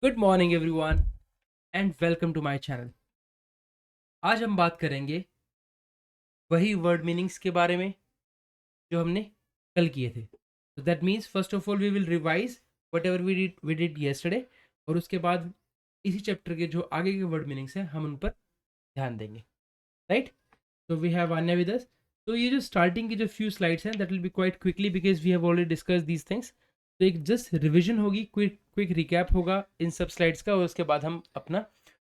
Good morning everyone and welcome to my channel. आज हम बात करेंगे वही वर्ड मीनिंग्स के बारे में जो हमने कल किए थे। तो that means first of all we will revise whatever we did yesterday, और उसके बाद इसी चैप्टर के जो आगे के वर्ड मीनिंग्स हैं हम उन पर ध्यान देंगे। राइट, तो we have Aanya with us. तो ये जो स्टार्टिंग की जो फ्यू स्लाइड्स हैं that will be quite quickly because we have already discuss these things. तो एक जस्ट रिविजन होगी, क्विक क्विक रिकैप होगा इन सब स्लाइड्स का, और उसके बाद हम अपना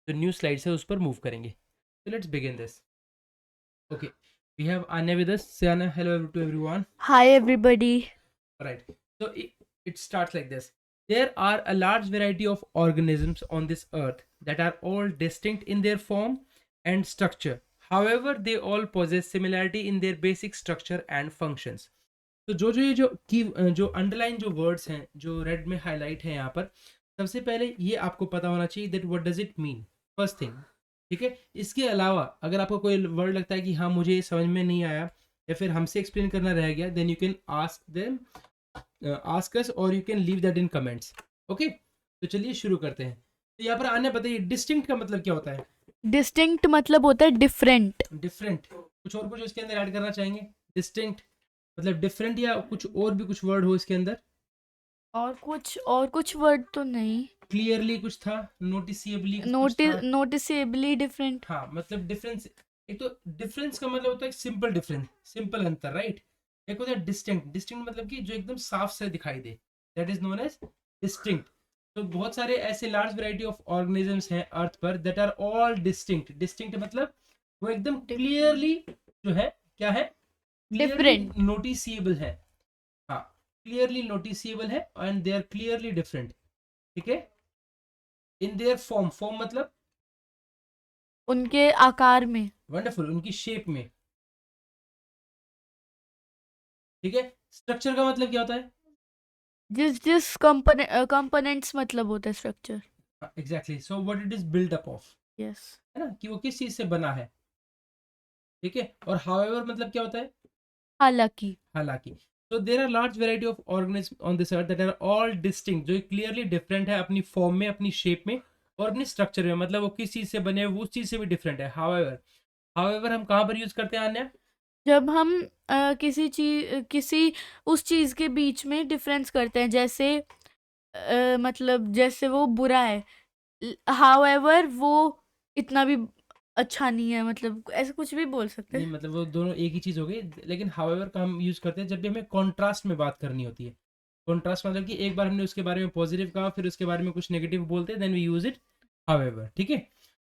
जो न्यू स्लाइड्स है उस पर मूव करेंगे। So let's begin this. Okay, we have Anya with us. Say Anya, hello to everyone. Hi everybody. Right. So it starts like this. There are a large variety of organisms on this earth that are all distinct in their form and structure. However, they all possess similarity in their basic structure and functions. तो जो ये जो underline जो words हैं जो red में highlight है यहाँ पर, सबसे पहले ये आपको पता होना चाहिए that what does it mean, first thing. ठीक है, इसके अलावा अगर आपको कोई वर्ड लगता है कि हाँ मुझे ये समझ में नहीं आया या फिर हमसे एक्सप्लेन करना रह गया, then you can ask us और you can leave that in comments. Okay, तो चलिए शुरू करते हैं। तो यहाँ पर आने बताइए डिस्टिंक्ट का मतलब क्या होता है? डिस्टिंक्ट मतलब होता है डिफरेंट। डिफरेंट। कुछ इसके अंदर ऐड करना चाहेंगे? डिस्टिंक्ट मतलब डिफरेंट, या कुछ और भी कुछ वर्ड हो इसके अंदर? और कुछ वर्ड तो नहीं। क्लियरली कुछ था, नोटिसिबली कुछ था। नोटिसेबली डिफरेंट। हाँ, मतलब डिफरेंस। एक तो डिफरेंस का मतलब होता है सिंपल डिफरेंस, सिंपल अंतर, राइट। एक होता है डिस्टिंक्ट। डिस्टिंक्ट मतलब कि जो एकदम साफ से दिखाई दे, that is known as distinct. तो बहुत सारे ऐसे लार्ज वैरायटी ऑफ ऑर्गेनिजम्स हैं अर्थ पर that are all distinct. Distinct मतलब वो एकदम क्लियरली जो है, क्या है, क्लियरली डिफरेंट। नोटिसिबल है। हाँ, क्लियरली नोटिसिबल है and they are clearly different. ठीक है, इन देयर फॉर्म, फॉर्म मतलब उनके आकार में। वंडरफुल, उनकी शेप में। ठीक है, स्ट्रक्चर का मतलब क्या होता है? जिस जिस कंपोनेंट्स मतलब होता है structure. Exactly, so what it is build up of, yes. है ना, कि वो किस चीज से बना है। ठीक है, और हाउएवर मतलब क्या होता है? हालांकि। हालांकि। तो there are large variety of organism on this earth that are all distinct, जो क्लियरली डिफरेंट है अपनी फॉर्म में, अपनी शेप में और अपनी स्ट्रक्चर में। मतलब वो किस चीज से बने हैं वो उस चीज से भी डिफरेंट है। हाउएवर, हाउएवर हम कहाँ पर यूज करते हैं अन्य? जब हम किसी उस चीज के बीच में डिफरेंस करते हैं, जैसे मतलब जैसे वो बुरा है, हाउएवर वो इतना भी अच्छा नहीं है, मतलब ऐसे कुछ भी बोल सकते नहीं, हैं। मतलब वो दोनों एक ही चीज हो गई, लेकिन हाउएवर का हम यूज करते हैं जब भी हमें कॉन्ट्रास्ट में बात करनी होती है। कॉन्ट्रास्ट मतलब कि एक बार हमने उसके बारे में पॉजिटिव कहा, फिर उसके बारे में कुछ नेगेटिव बोलते हैं, then we use it however. ठीक है,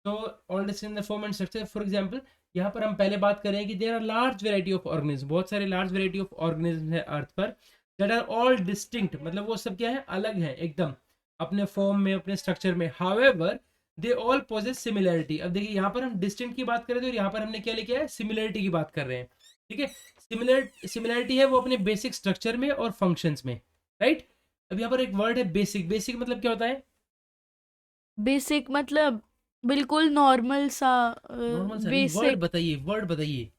तो all this in the form and structure. For example, यहाँ पर हम पहले बात करें कि there are large variety of organism, बहुत सारे लार्ज वैरायटी ऑफ ऑर्गेनिज्म है अर्थ पर दैट आर ऑल डिस्टिंक्ट, मतलब वो सब क्या है, अलग है एकदम अपने फॉर्म में, अपने स्ट्रक्चर में। However they all possess similarity. अब देखिए यहाँ पर हम डिस्टिंक्ट की बात करें तो यहाँ पर हमने क्या लिखा है, सिमिलरिटी की बात कर रहे हैं। ठीक है, सिमिलरिटी है वो अपने बेसिक स्ट्रक्चर में और फंक्शंस में, राइट। अब यहाँ पर एक वर्ड है बेसिक। बेसिक मतलब क्या होता है? बेसिक मतलब बिल्कुल नॉर्मल सा। नॉर्मल सा नहीं, वर्ड बेसिक। बताइए, वर्ड बताइए।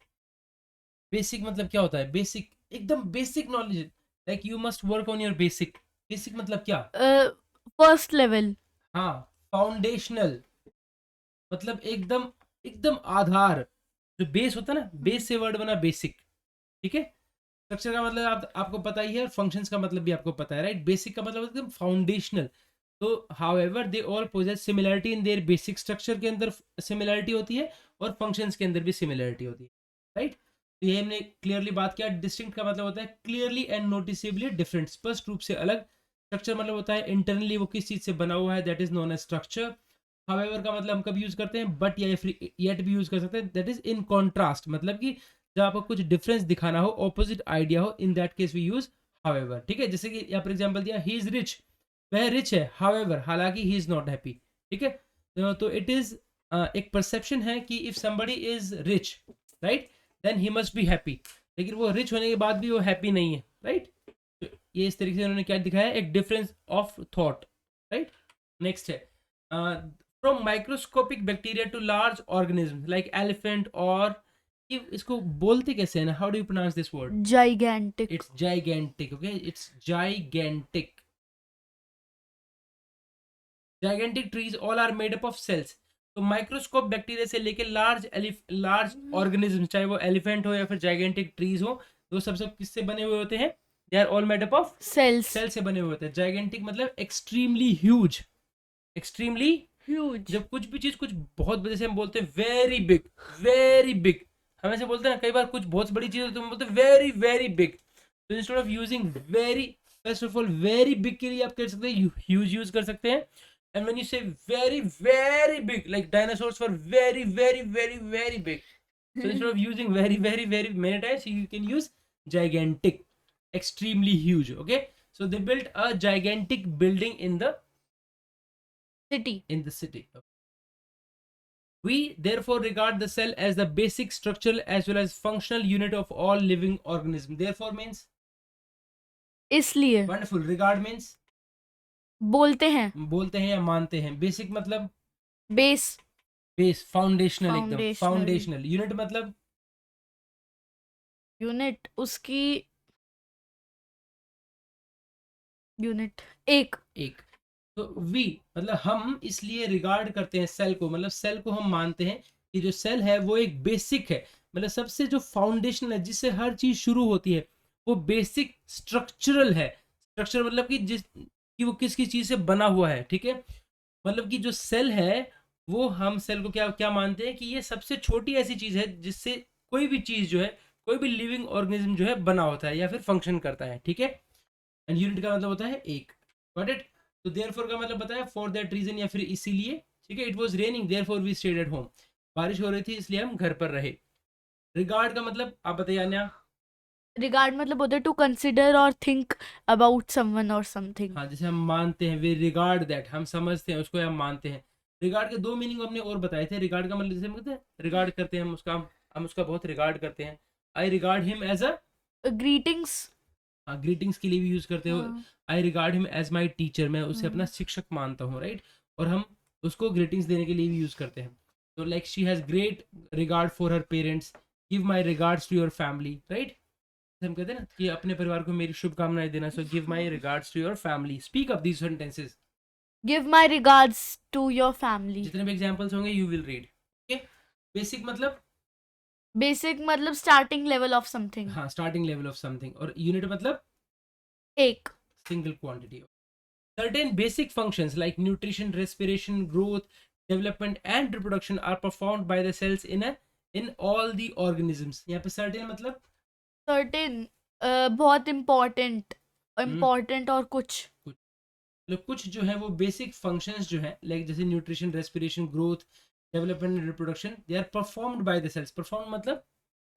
बेसिक मतलब क्या होता है? बेसिक, एकदम basic knowledge, like you must work on your basic. Basic मतलब क्या? First level. हाँ, फाउंडेशनल, मतलब एकदम, एकदम आधार। जो बेस होता है ना, बेस से वर्ड बना बेसिक। ठीक है, स्ट्रक्चर का मतलब आपको पता ही है, और फंक्शंस का मतलब भी आपको पता है, राइट। बेसिक का मतलब एकदम फाउंडेशनल। तो however they all possess similarity in their basic structure, के अंदर सिमिलरिटी होती है और फंक्शंस के अंदर भी सिमिलरिटी होती है, राइट। तो ये हमने क्लियरली बात किया। डिस्टिंक्ट का मतलब होता है क्लियरली एंड नोटिसेबली डिफरेंट, स्पष्ट रूप से अलग। स्ट्रक्चर मतलब होता है इंटरनली वो किस चीज से बना हुआ है, that is known as structure. However का मतलब हम कभी यूज करते हैं बट या फिर येट भी यूज कर सकते हैं, दैट इज इन कॉन्ट्रास्ट, मतलब कि जब आपको कुछ डिफरेंस दिखाना हो, ऑपोजिट आइडिया हो, in that case we use however. ठीक है, जैसे कि यहाँ पर एग्जांपल दिया, ही इज रिच, वह रिच है, हाउएवर हालांकि ही इज नॉट हैप्पी। ठीक है, तो इट इज एक परसेप्शन है कि if somebody is rich, right, then he must be happy, लेकिन वो रिच होने के बाद भी वो हैप्पी नहीं है, राइट। तो ये इस तरीके से उन्होंने क्या दिखाया, एक difference of thought, right. Next है from microscopic bacteria to large organism like elephant, और ये इसको बोलते कैसे है ना, how do you pronounce this word? Gigantic. It's gigantic. Okay, it's gigantic. Gigantic trees all are made up of cells. तो microscope bacteria से लेके लार्ज ऑर्गेनिज्म, चाहे वो एलिफेंट हो या फिर जाइगेंटिक ट्रीज हो, वो सब किससे बने हुए होते हैं? They are all made up of cells. Cell से बने हुए होते हैं। जाइगेंटिक मतलब एक्सट्रीमली ह्यूज, एक्सट्रीमली। ह्यूज। जब कुछ भी चीज कुछ बहुत बड़े से हम बोलते हैं वेरी बिग, वेरी बिग। हम ऐसे बोलते हैं ना, कई बार कुछ बहुत बड़ी चीज होती है तो हम बोलते हैं वेरी वेरी बिग। तो instead of using very, first of all very big के लिए आप कर सकते हैं ह्यूज यूज कर सकते हैं। एंड व्हेन यू से very very big, like dinosaurs were very very very very big, so instead of using very very very many times, you can use gigantic, extremely huge. Okay, so they built a gigantic building city. in the city. We therefore regard the cell as the basic structural as well as functional unit of all living organism. Therefore means इसलिए wonderful. Regard means बोलते हैं। बोलते हैं या मानते हैं। Basic मतलब base. Base, foundational, एकदम फाउंडेशनल। फाउंडेशनल। यूनिट मतलब यूनिट उसकी। यूनिट एक। एक। तो वी मतलब हम इसलिए रिगार्ड करते हैं सेल को, मतलब सेल को हम मानते हैं कि जो सेल है वो एक बेसिक है, मतलब सबसे जो फाउंडेशन है जिससे हर चीज शुरू होती है, वो बेसिक स्ट्रक्चरल है। स्ट्रक्चर मतलब कि वो किस किस चीज से बना हुआ है, ठीक है। मतलब कि जो सेल है, वो हम सेल को क्या क्या मानते हैं कि ये सबसे छोटी ऐसी चीज है जिससे कोई भी चीज जो है, कोई भी लिविंग ऑर्गेनिज्म जो है बना होता है या फिर फंक्शन करता है, ठीक है। एंड यूनिट का मतलब होता है एक। Got it. तो देयरफॉर का मतलब बताया फॉर दैट रीजन या फिर इसीलिए, ठीक है। It was raining therefore we stayed at home. बारिश हो रही थी इसलिए हम घर पर रहे। रिगार्ड का मतलब आप बताइए अन्या। रिगार्ड मतलब होता है टू कंसिडर और थिंक अबाउट समवन और समथिंग। हाँ, जैसे हम मानते हैं, वी रिगार्ड दैट, हम समझते हैं उसको या हम मानते हैं। रिगार्ड के दो मीनिंग हमने और बताए थे। रिगार्ड का मतलब जैसे हम कहते हैं रिगार्ड करते हैं हम उसका बहुत रिगार्ड करते हैं। I regard him as a, greetings. हाँ, ग्रीटिंग्स के लिए भी यूज करते हो। हाँ। I regard him as my teacher, मैं उसे अपना हम्म। शिक्षक मानता हूँ, राइट। और हम उसको ग्रीटिंग्स देने के लिए भी यूज करते हैं। तो like she has great regard for her parents, give my regards to your family, right. हम कहते हैं ना कि अपने परिवार को मेरी शुभकामनाएं देना, so give my regards to your family. Speak up these sentences. Give my regards to your family. जितने भी एग्जांपल्स होंगे you will read. Okay. Basic मतलब बेसिक मतलब स्टार्टिंग लेवल ऑफ समथिंग। हाँ, स्टार्टिंग लेवल ऑफ समथिंग। और unit मतलब एक। Single quantity. Certain basic functions like nutrition, respiration, growth, development, and reproduction are performed by the cells in all the organisms. यहाँ पे certain मतलब certain बहुत important. हम्म, important और कुछ। कुछ, मतलब कुछ जो है वो बेसिक फंक्शंस जो है, लाइक जैसे nutrition, respiration, growth, development, reproduction, they are performed by the cells. Perform मतलब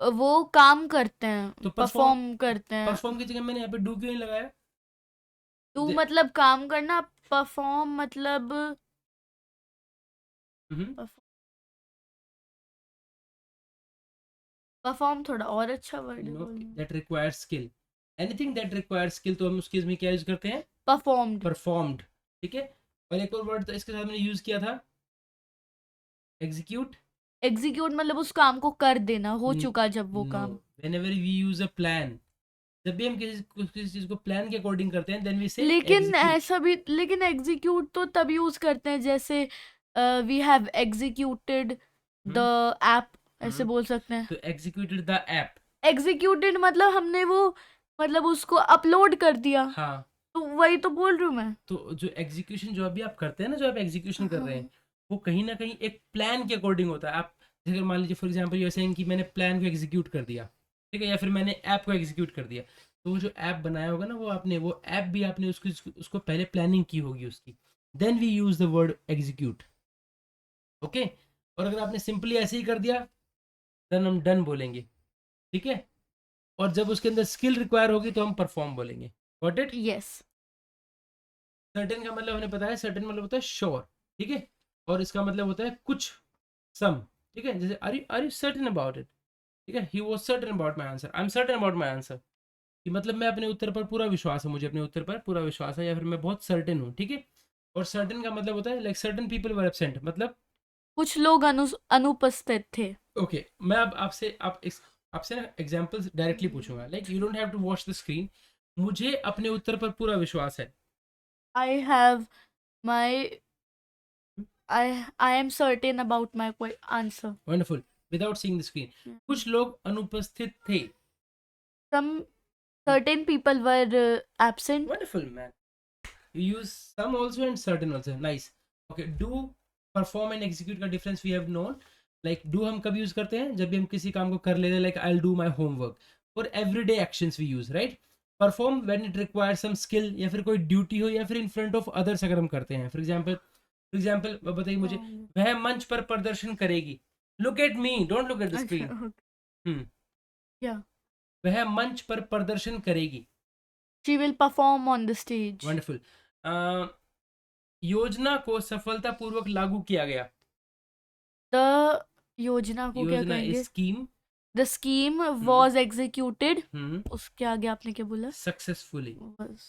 वो काम करते हैं। तो परफॉर्म करते हैं। परफॉर्म की जगह मैंने यहाँ पे डू क्यों नहीं लगाया? टू दे- मतलब काम करना। परफॉर्म मतलब हम्म, परफॉर्म थोड़ा और अच्छा वर्ड है नो, बोलने। That requires skill. Anything that requires skill, तो हम उसके इसमें क्या यूज करते हैं? परफॉर्म्ड। परफॉर्म्ड, ठीक है। और एक और वर्ड तो इसके साथ मैंने यूज किया था, एग्जीक्यूट। एग्जीक्यूट मतलब उस काम को कर देना, हो चुका जब वो नो, काम। Whenever we use a plan, जब भी हम किसी चीज को प्लान के अकॉर्डिंग करते हैं, देन वी से लेकिन एग्जीक्यूट। ऐसा भी, लेकिन एग्जीक्यूट तो तब यूज करते हैं जैसे we have executed the hmm, app, ऐसे हम्म, बोल सकते हैं। तो एग्जीक्यूटेड द ऐप। एग्जीक्यूटेड मतलब हमने वो, मतलब उसको अपलोड कर दिया। हाँ, तो वही तो बोल रही हूँ मैं। तो जो एग्जीक्यूशन जो अभी आप करते हैं ना, जो आप एग्जीक्यूशन कर रहे हैं, हाँ। वो कहीं ना कहीं एक प्लान के अकॉर्डिंग होता है। आप अगर मान लीजिए for example you are saying कि मैंने प्लान को एग्जीक्यूट कर दिया, ठीक है, या फिर मैंने ऐप को एग्जीक्यूट कर दिया, तो वो जो ऐप बनाया होगा ना, वो ऐप भी आपने उसको पहले प्लानिंग की होगी उसकी, then we use the word execute. Okay. और अगर आपने सिंपली ऐसे ही कर दिया, देन हम डन बोलेंगे, ठीक है। और जब उसके अंदर स्किल रिक्वायर होगी तो हम परफॉर्म बोलेंगे। Got it. यस। सर्टेन का मतलब हमने बताया, सर्टेन मतलब होता है श्योर, ठीक है। और इसका मतलब होता है कुछ, सम, ठीक है। जैसे are you certain about it, ठीक है। He was certain about my answer, I am certain about my answer. कि मतलब मैं अपने उत्तर पर पूरा विश्वास है, मुझे अपने उत्तर पर पूरा विश्वास है, या फिर मैं बहुत सर्टेन हूँ, ठीक है। और सर्टेन का मतलब होता है like certain people were absent, मतलब कुछ लोग अनुपस्थित थे। ओके। मैं अब आपसे ना एग्जांपल्स डायरेक्टली पूछूंगा, like you don't have to watch the screen. मुझे अपने उत्तर पर पूरा विश्वास है। I have my I am certain about my answer. Wonderful, without seeing the screen. कुछ लोग अनुपस्थित थे। Some certain people were absent. Wonderful man, you use some also and certain also, nice. Okay, do, perform and execute का difference we have known. Like do हम कब use करते हैं? जब भी हम किसी काम को कर लेते हैं, like I will do my homework. For everyday actions we use, right? Perform when it require some skill, या फिर कोई ड्यूटी हो, या फिर इन फ्रंट ऑफ अदर्स अगर हम करते हैं। फॉर एग्जाम्पल बताइए मुझे, वह मंच पर प्रदर्शन करेगी। Look at me, don't look at the screen. Hmm, Yeah. वह मंच पर प्रदर्शन करेगी। She will perform on the stage. Wonderful. योजना को सफलतापूर्वक लागू किया गया। The योजना को क्या योजना कहेंगे? Scheme The scheme was executed. उसके आगे आपने क्या बोला? Successfully. Was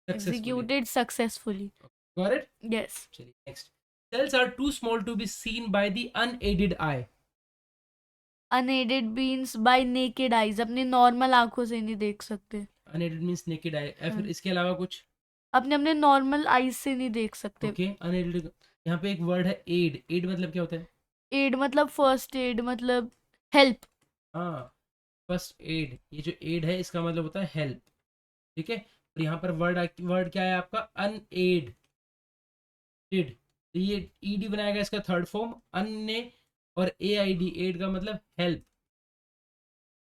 executed successfully. Got it? Yes. चलिए next. Cells are too small to be seen by the unaided eye. Unaided means by naked eyes. अपनी नॉर्मल आंखों से नहीं देख सकते. Unaided means naked eye। फिर इसके अलावा कुछ? अपने नॉर्मल आईज से नहीं देख सकते. Okay, unaided। यहाँ पे एक वर्ड है एड। एड मतलब क्या होता है? एड मतलब फर्स्ट एड, मतलब हेल्प. हाँ, फर्स्ट एड। ये जो एड है इसका मतलब होता है हेल्प, ठीक है? और यहाँ पर वर्ड क्या है आपका? अनएड। तो ये ईडी बनाएगा इसका थर्ड फॉर्म, अन ने, और ए आई डी, एड का मतलब हेल्प,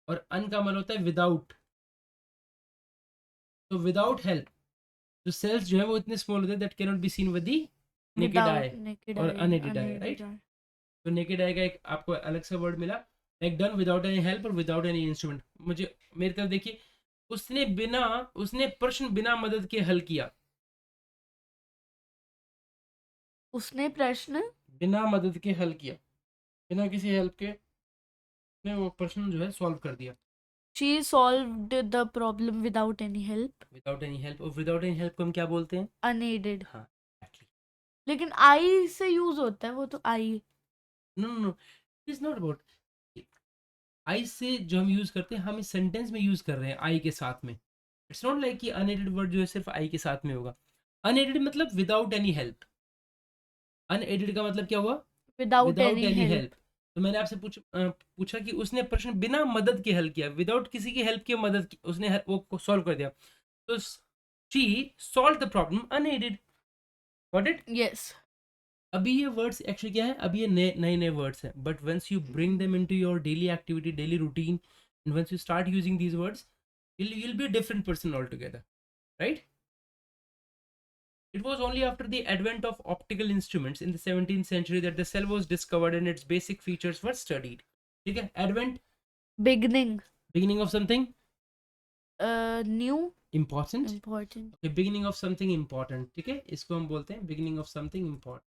और अन का मतलब होता है विदाउट। तो विदाउट हेल्प तो सेल्स जो है वो इतने स्मॉल होते हैं that can not be seen with the naked eye और अनएडेड आई, राइट? तो नेकेड आई का एक आपको अलग सा वर्ड मिला, like done without any help और विदाउट एनी इंस्ट्रूमेंट। मुझे मेरी तरफ देखिए, उसने प्रश्न बिना मदद के हल किया। उसने प्रश्न बिना मदद के हल किया, बिना किसी हेल्प के ने वो प्रश्न जो है सॉल्व कर दिया। She solved the problem without any help. Without any help, और विदाउट एनी हेल्प को हम क्या बोलते हैं? Unaided. हाँ, exactly. लेकिन आई से यूज होता है वो, तो I. No no no, it is not about I say जो हम यूज करते हैं, हम इस सेंटेंस में यूज कर रहे हैं आई के साथ में। इट्स नॉट लाइक कि अनएडेड वर्ड जो है सिर्फ आई के साथ में होगा। अनएडेड मतलब विदाउट एनी हेल्प। अनएडेड का मतलब क्या हुआ? Without any help. हेल्प। तो मैंने आपसे पूछा कि उसने प्रश्न बिना मदद के हल किया, विदाउट किसी की हेल्प के मदद की, उसने वो सॉल्व कर दिया। तो she solve the problem unaided. Got it? Yes. अभी ये वर्ड्स एक्चुअली क्या है? अभी ये नए वर्ड्स हैं, but once you bring them into your daily activity, daily routine, and once you start using these words, you'll be a different person altogether, right? It was only after the advent of optical instruments in the 17th century that the cell was discovered and its basic features were studied. ठीक है? Advent, beginning of something new, important. Okay, beginning of something important. ठीक है? इसको हम बोलते हैं beginning of something important.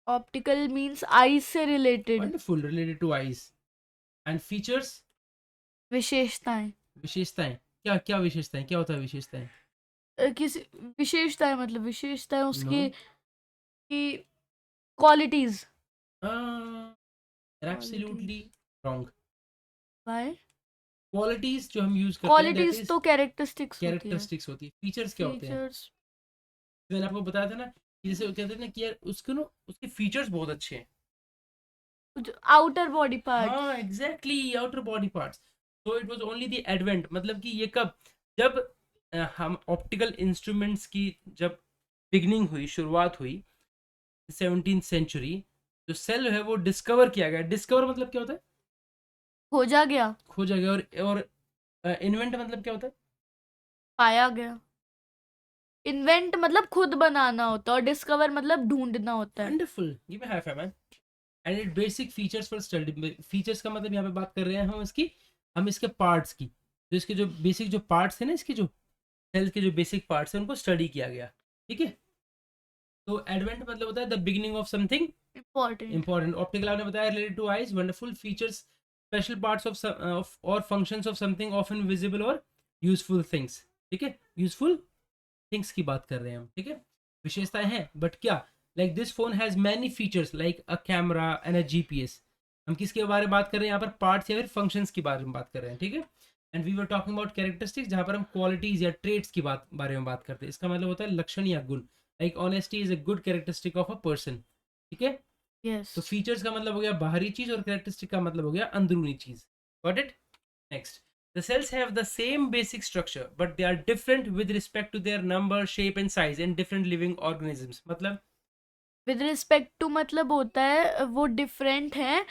Optical means eyes से related. Wonderful, related to eyes. And features, विशेषताएं. क्या क्या विशेषताएं? क्या होता है विशेषताएं? किसी विशेषताएं मतलब विशेषताएं उसकी No. की qualities. Absolutely wrong. Why? Qualities जो हम यूज करते हैं, क्वालिटीज तो कैरेक्टरिस्टिक्स होती है। फीचर्स क्या होते हैं? मैंने आपको बताया था ना कि जैसे कहते हैं ना कि यार उसके फीचर्स बहुत अच्छे हैं। Outer body part. हाँ, एग्जैक्टली, आउटर बॉडी पार्ट्स। तो it was only the advent, मतलब कि ये कब? जब हम ऑप्टिकल इंस्ट्रूमेंट्स की जब बिगनिंग हुई, शुरुआत हुई 17th सेंचुरी, जो सेल है वो डिस्कवर किया गया। डिस्कवर मतलब क्या होता है? खोजा गया. और इन्वेंट मतलब क्या होता है? पाया गया. इन्वेंट मतलब खुद बनाना होता है, और डिस्कवर मतलब ढूंढना होता है. Wonderful, give me high five man. And it basic features for study. Features का मतलब यहाँ पे बात कर रहे हैं हम इसके पार्ट्स की, जो इसके जो बेसिक जो पार्ट्स हैं ना, इसके जो सेल्स के जो बेसिक पार्ट्स हैं उनको स्टडी किया गया। ठीक है? तो एडवेंट मतलब होता है the beginning of something important. Optical आपने बताया related to eyes. Wonderful. Features special parts of और functions of something often visible और यूजफुल थिंग्स। ठीक है? यूजफुल थिंग्स की बात कर रहे हैं हम। ठीक है? विशेषताएं हैं, बट क्या? Like this phone has many features like a camera and a GPS. हम किसके बारे में बात कर रहे हैं यहाँ पर? पार्ट्स या फिर फंक्शंस के बारे में बात कर रहे हैं। ठीक है? And we were talking about characteristics, जहाँ पर हम क्वालिटीज या ट्रेट्स की बारे में बात करते हैं। इसका मतलब होता है लक्षण या गुण। Like honesty is a good characteristic of a person, ठीक है। Yes. तो फीचर्स का मतलब हो गया बाहरी चीज और कैरेक्टरिस्टिक का मतलब हो गया अंदरूनी चीज। Got it. Next, the cells have the same basic structure but they are different with respect to their number, shape and size in different living organisms। मतलब विद रिस्पेक्ट टू मतलब होता है वो डिफरेंट है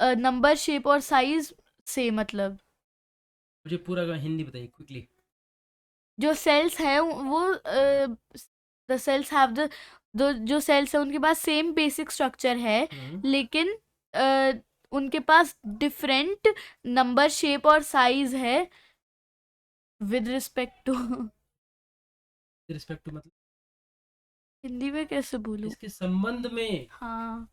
नंबर शेप और size से, मतलब मुझे पूरा हिंदी बताइए क्विकली। जो सेल्स है वो द सेल्स हैव द जो सेल्स है उनके पास सेम बेसिक स्ट्रक्चर है, लेकिन उनके पास डिफरेंट नंबर शेप और साइज है with respect to respect to मतलब हिंदी में कैसे बोलूं? इसके संबंध में। हाँ,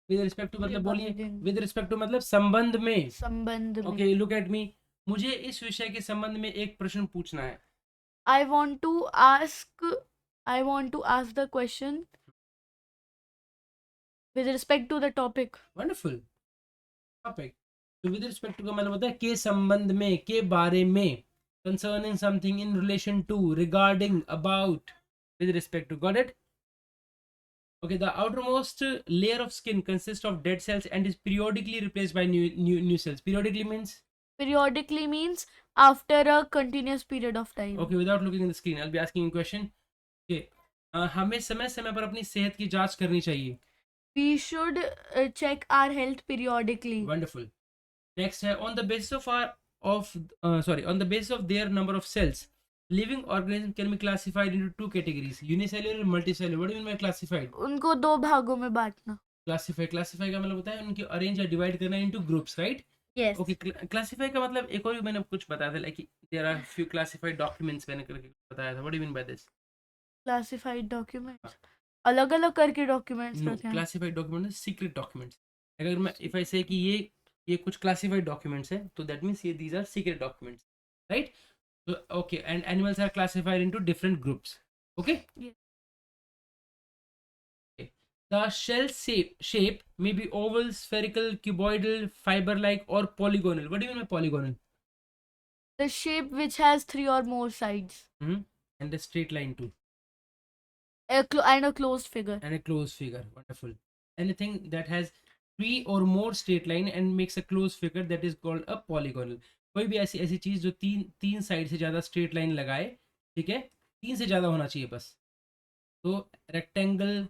विद रिस्पेक्ट टू मतलब बोलिए। Biden. विद रिस्पेक्ट टू मतलब संबंध में। संबंध में। Okay, look at me. मुझे इस विषय के संबंध में एक प्रश्न पूछना है। I want to ask I want to ask the question with respect to the topic. Wonderful topic. तो विद रिस्पेक्ट टू का मतलब होता है के संबंध में, के बारे में, concerning something, in relation to, regarding, about, with respect to. Got it. Okay, the outermost layer of skin consists of dead cells and is periodically replaced by new cells. Periodically means? Periodically means after a continuous period of time. Okay, without looking in the screen, I'll be asking you a question. Okay, हमें समय समय पर अपनी सेहत की जांच करनी चाहिए। We should check our health periodically. Wonderful. Next है on the basis on the basis of their number of cells, living organism can be classified into two categories: unicellular and multicellular। What do you mean by classified? उनको दो भागों में बांटना। Classify का मतलब होता है उनके अरेंज या डिवाइड करना into groups, right? Yes. Okay, classify का मतलब एक और भी मैंने कुछ बताया था, like there are few classified documents मैंने करके बताया था। What do you mean by this? Classified documents अलग अलग करके डॉक्यूमेंट्स नो, रखे हैं। Classified document secret documents. अगर मैं इफ आई से कि ये कुछ क्लासिफाइड डॉक्यूमेंट्स है तो दैट मींस ये these are secret documents, right? So, okay, and animals are classified into different groups. Okay? Yes. Okay. The shell shape may be oval, spherical, cuboidal, fiber-like, or polygonal. What do you mean by polygonal? The shape which has three or more sides. And a straight line too. And a closed figure. And a closed figure. Wonderful. Anything that has three or more straight line and makes a closed figure, that is called a polygonal. कोई भी ऐसी चीज जो तीन side से ज्यादा straight line लगाए, ठीक है, तीन से ज्यादा होना चाहिए बस। तो rectangle,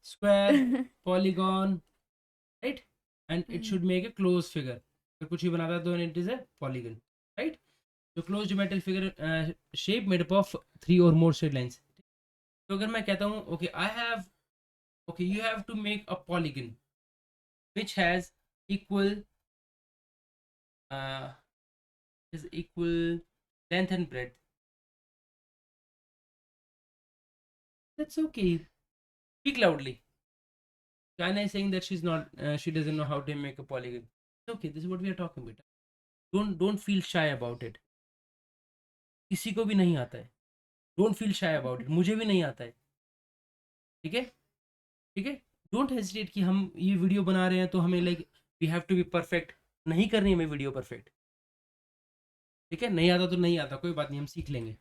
square, polygon, right? And it should make a close figure. अगर कुछ भी बनाता है तो it is a polygon, right? तो close geometric figure shape made up of three और मोर स्ट्रेट लाइंस। तो अगर मैं कहता हूँ okay you have to make a polygon which has equal length and breadth. That's okay. Speak loudly. China is saying that she doesn't know how to make a polygon. It's okay. This is what we are talking about. Don't feel shy about it. किसी को भी नहीं आता है. Don't feel shy about it. मुझे भी नहीं आता है. ठीक है? ठीक है? Don't hesitate कि हम ये वीडियो बना रहे हैं तो हमें like we have to be perfect. नहीं करनी हमें वीडियो परफेक्ट। ठीक है? नहीं आता तो नहीं आता, कोई बात नहीं, हम सीख लेंगे,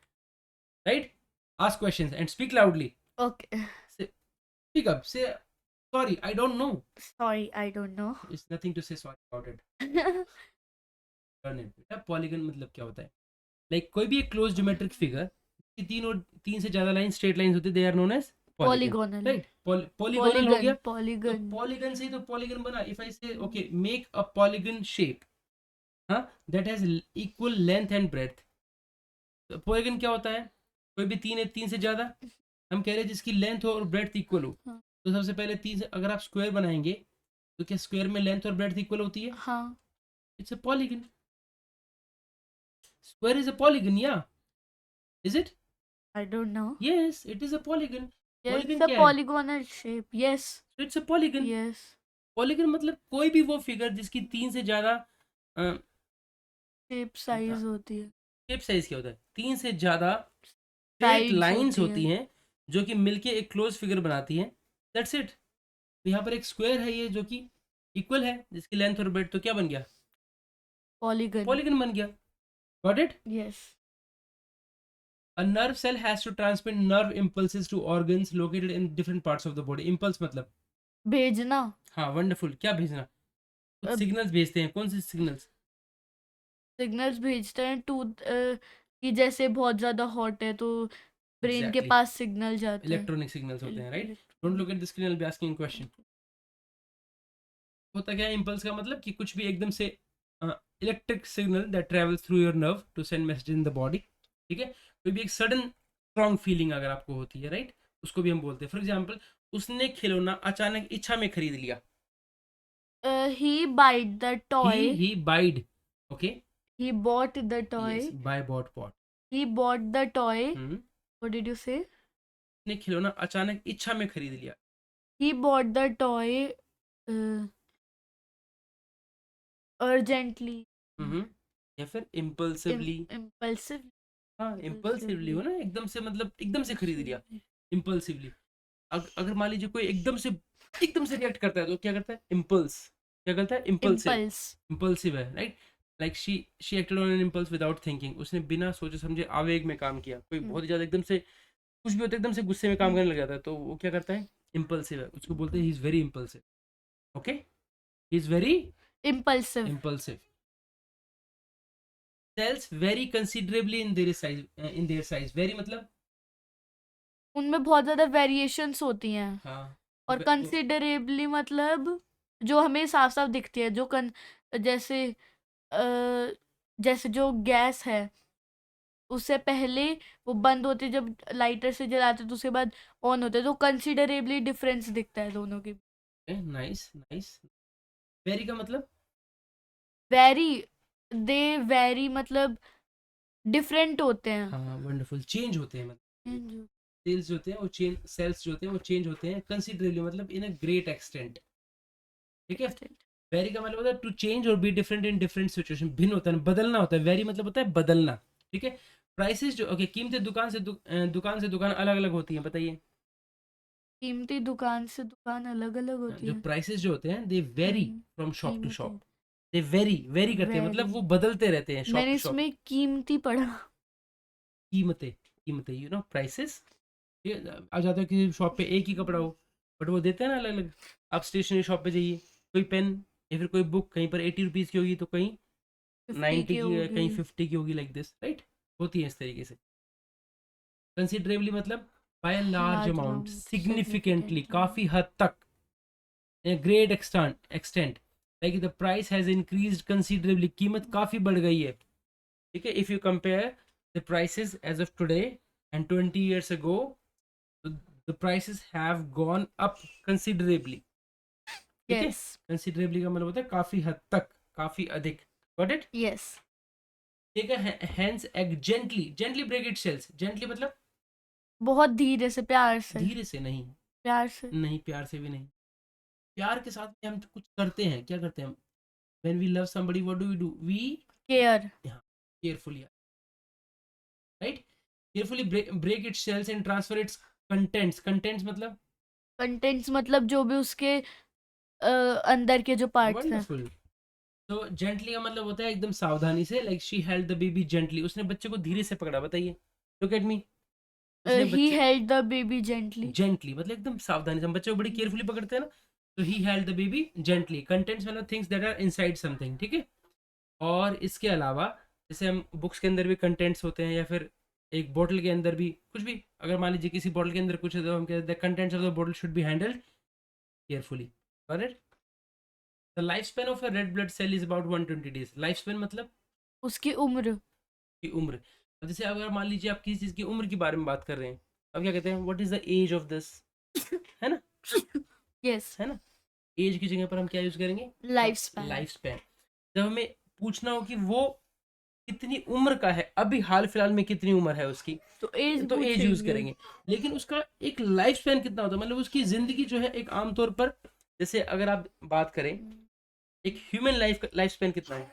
right? Ask questions and speak loudly. Okay. Speak up. Say sorry, I don't know. Sorry, I don't know. It's nothing to say sorry about it. Learn it. बेटा पॉलीगन मतलब क्या होता है? लाइक कोई भी एक क्लोज ज्योमेट्रिक फिगर की तीन से ज्यादा लाइन स्ट्रेट लाइंस होती है, they are known as Polygonal. Right? Polygonal हो गया। Polygon. तो पॉलीगन से ही तो पॉलीगन बना। If I say okay make a polygon shape, हाँ, that has equal length and breadth. Polygon क्या होता है? कोई भी तीन से ज्यादा, हम कह रहे हैं जिसकी लेंथ और ब्रेड्थ इक्वल हो। हाँ. तो सबसे पहले तीन से अगर आप स्क्वायर बनाएंगे तो क्या स्क्वायर में लेंथ और ब्रेड्थ इक्वल होती है? हाँ. It's a polygon. Square is a polygon, yeah. Is it? I don't know. Yes, it is a polygon. Yes, Polygon it's a क्या है? polygonal shape. Yes. So it's a polygon. Yes. Polygon मतलब कोई भी वो figure जिसकी तीन से ज्यादा Shape size होती है. शेप साइज क्या होता है? तीन से ज्यादा Sides लाइंस होती होती हैं जो कि मिलके एक क्लोज फिगर बनाती हैं। That's it. तो यहाँ पर एक स्क्वायर है ये जो कि इक्वल है, जिसकी लेंथ और ब्रेड्थ, तो क्या बन गया? Polygon. पॉलीगन बन गया। Got it? Yes. A nerve cell has to transmit nerve impulses to organs located in different parts of the body. Impulse मतलब भेजना। हाँ वंडरफुल, क्या भेजना? कुछ सिग्नल्स भेजते हैं, कौन से सिग्नल्स? सिग्नल्स भेजते हैं कि जैसे बहुत ज्यादा हॉट है तो ब्रेन के एग्जैक्टली, पास सिग्नल जाते हैं। इलेक्ट्रॉनिक सिग्नल्स होते हैं, right? Don't look at the screen, I will be asking question. होता क्या है इम्पल्स का मतलब? कि कुछ भी एकदम से electric signal that travels through your nerve to send message in the body, ठीक है? कोई भी एक सडन स्ट्रॉन्ग फीलिंग अगर आपको होती है, राइट, उसको भी हम बोलते हैं। फॉर एग्जाम्पल, उसने खिलौना अचानक इच्छा में खरीद लिया। He bite the toy. He bide, okay, he bought the toy. Yes, buy bought bought. He bought the toy. What did you say? ने खिलौना अचानक इच्छा में खरीद लिया। He bought the toy urgently। या फिर इम्पल्सिवली। impulsive। हाँ, इम्पल्सिवली हो ना, एकदम से, मतलब एकदम से खरीद लिया, इम्पल्सिवली। अगर मान लीजिए कोई एकदम से रिएक्ट करता है तो क्या करता है? इम्पल्स। क्या करता है? इम्पल्सिव। impulse। इम्पल्सिव है, right? Like she acted on an impulse without thinking. उसने बिना सोचे समझे आवेग में काम किया। कोई बहुत ही ज्यादा एकदम से कुछ भी होता है, एकदम से गुस्से में काम करने लग जाता है, तो वो क्या करता है? इम्पल्सिव है, उसको बोलते हैं he is very impulsive. Okay, he is very impulsive। Impulsive. cells vary considerably in their size, vary मतलब उनमें बहुत ज्यादा वेरिएशंस होती हैं। हाँ, और कंसिडरेबली मतलब जो हमें साफ साफ दिखती है, जैसे जैसे जो गैस है उससे पहले वो बंद होती है, जब लाइटर से जलाते तो उसके बाद ऑन होते, तो कंसिडरेबली डिफरेंस दिखता है दोनों की। Nice nice. वेरी का मतलब? वेरी, दे वेरी मतलब डिफरेंट होते हैं। हाँ वंडरफुल, चेंज होते हैं, मतलब जो सेल्स जो होते हैं वो चेंज, सेल्स जो होते हैं वो चेंज होते हैं कंसिडरेबली, मतलब इन अ ग्रेट एक्सटेंट, ठीक है? वेरी का मतलब होता है टू चेंज और be different in different situation, भिन्न होता है, बदलना होता है। वेरी मतलब होता है बदलना, ठीक है? प्राइसेस जो, ओके, कीमतें दुकान से दुकान अलग अलग होती हैं, बताइए। कीमती दुकान से दुकान अलग अलग होती जो है। प्राइसेस जो होते हैं they vary from shop to shop. कीमती, दे वेरी वेरी करते हैं, मतलब वेरी। वो बदलते रहते हैं शॉप मैंने टू शॉप। इसमें कीमती पढ़ा। कीमतें, कीमतें, प्राइसेस। आ जाता है किसी शॉप पे एक ही कपड़ा हो, बट वो देते हैं ना अलग अलग। आप स्टेशनरी शॉप पे जाइए, कोई पेन या फिर कोई बुक कहीं पर 80 रुपीज़ की होगी तो कहीं 50 90 की की है, होगी। कहीं 50 की होगी, लाइक दिस, राइट? होती है इस तरीके से। कंसिडरेबली मतलब by a large large amount, amount, significantly, significantly. काफ़ी हद तक, in a great extent, like the price has increased considerably, कीमत काफ़ी बढ़ गई है, ठीक है? If you compare the prices as of today and 20 years ago, the prices have gone up considerably, ठीक है? यस। considerably का मतलब होता है काफ़ी हद तक, काफ़ी अधिक। got it? यस। ठीक है, hence gently break its shells। gently मतलब बहुत धीरे से, प्यार से। धीरे से नहीं, प्यार से। नहीं प्यार से भी नहीं। प्यार के साथ में हम कुछ करते हैं, क्या करते हैं हम? when we love somebody, what do? We care. carefully, right? Carefully break its shells and transfer its contents मतलब कंटेंट्स मतलब जो भी उसके अंदर के जो पार्ट्स हैं। वंडरफुल। तो जेंटली का मतलब होता है एकदम सावधानी से, like she held the baby gently, उसने बच्चे को धीरे से पकड़ा, बताइए। लुक एट मी, उसने ही बच्चे held the baby gently. Gently मतलब एकदम सावधानी से, हम बच्चे को बड़ी केयरफुली पकड़ते हैं ना, तो he held the baby gently. Contents मतलब things that are inside something, ठीक है? और इसके अलावा जैसे हम बुक्स के अंदर भी कंटेंट्स होते हैं, या फिर एक बोतल के अंदर भी कुछ भी, अगर मान लीजिए किसी बोतल के अंदर कुछ है तो हम कहते हैं कंटेंट्स ऑफ द बोतल should be handled carefully, correct? The life span of a red blood cell is about 120 days। Life span मतलब उसकी उम्र। की उम्र। अब जैसे अगर मान लीजिए आप किसी चीज़ की उम्र के बारे में बात कर रहे हैं, अब क्या कहते हैं? What is the age of this, है ना? यस। है ना? एज की जगह पर हम क्या यूज करेंगे? Life span. Life span. जब हमें पूछना हो कि वो कितनी उम्र का है, अभी हाल फिलहाल में कितनी उम्र है उसकी, तो एज तो एज यूज पूछेंगे। करेंगे। लेकिन उसका एक लाइफ स्पैन कितना होता है, मतलब उसकी जिंदगी जो है, एक आमतौर पर जैसे अगर आप बात करें, एक ह्यूमन लाइफ स्पैन कितना है?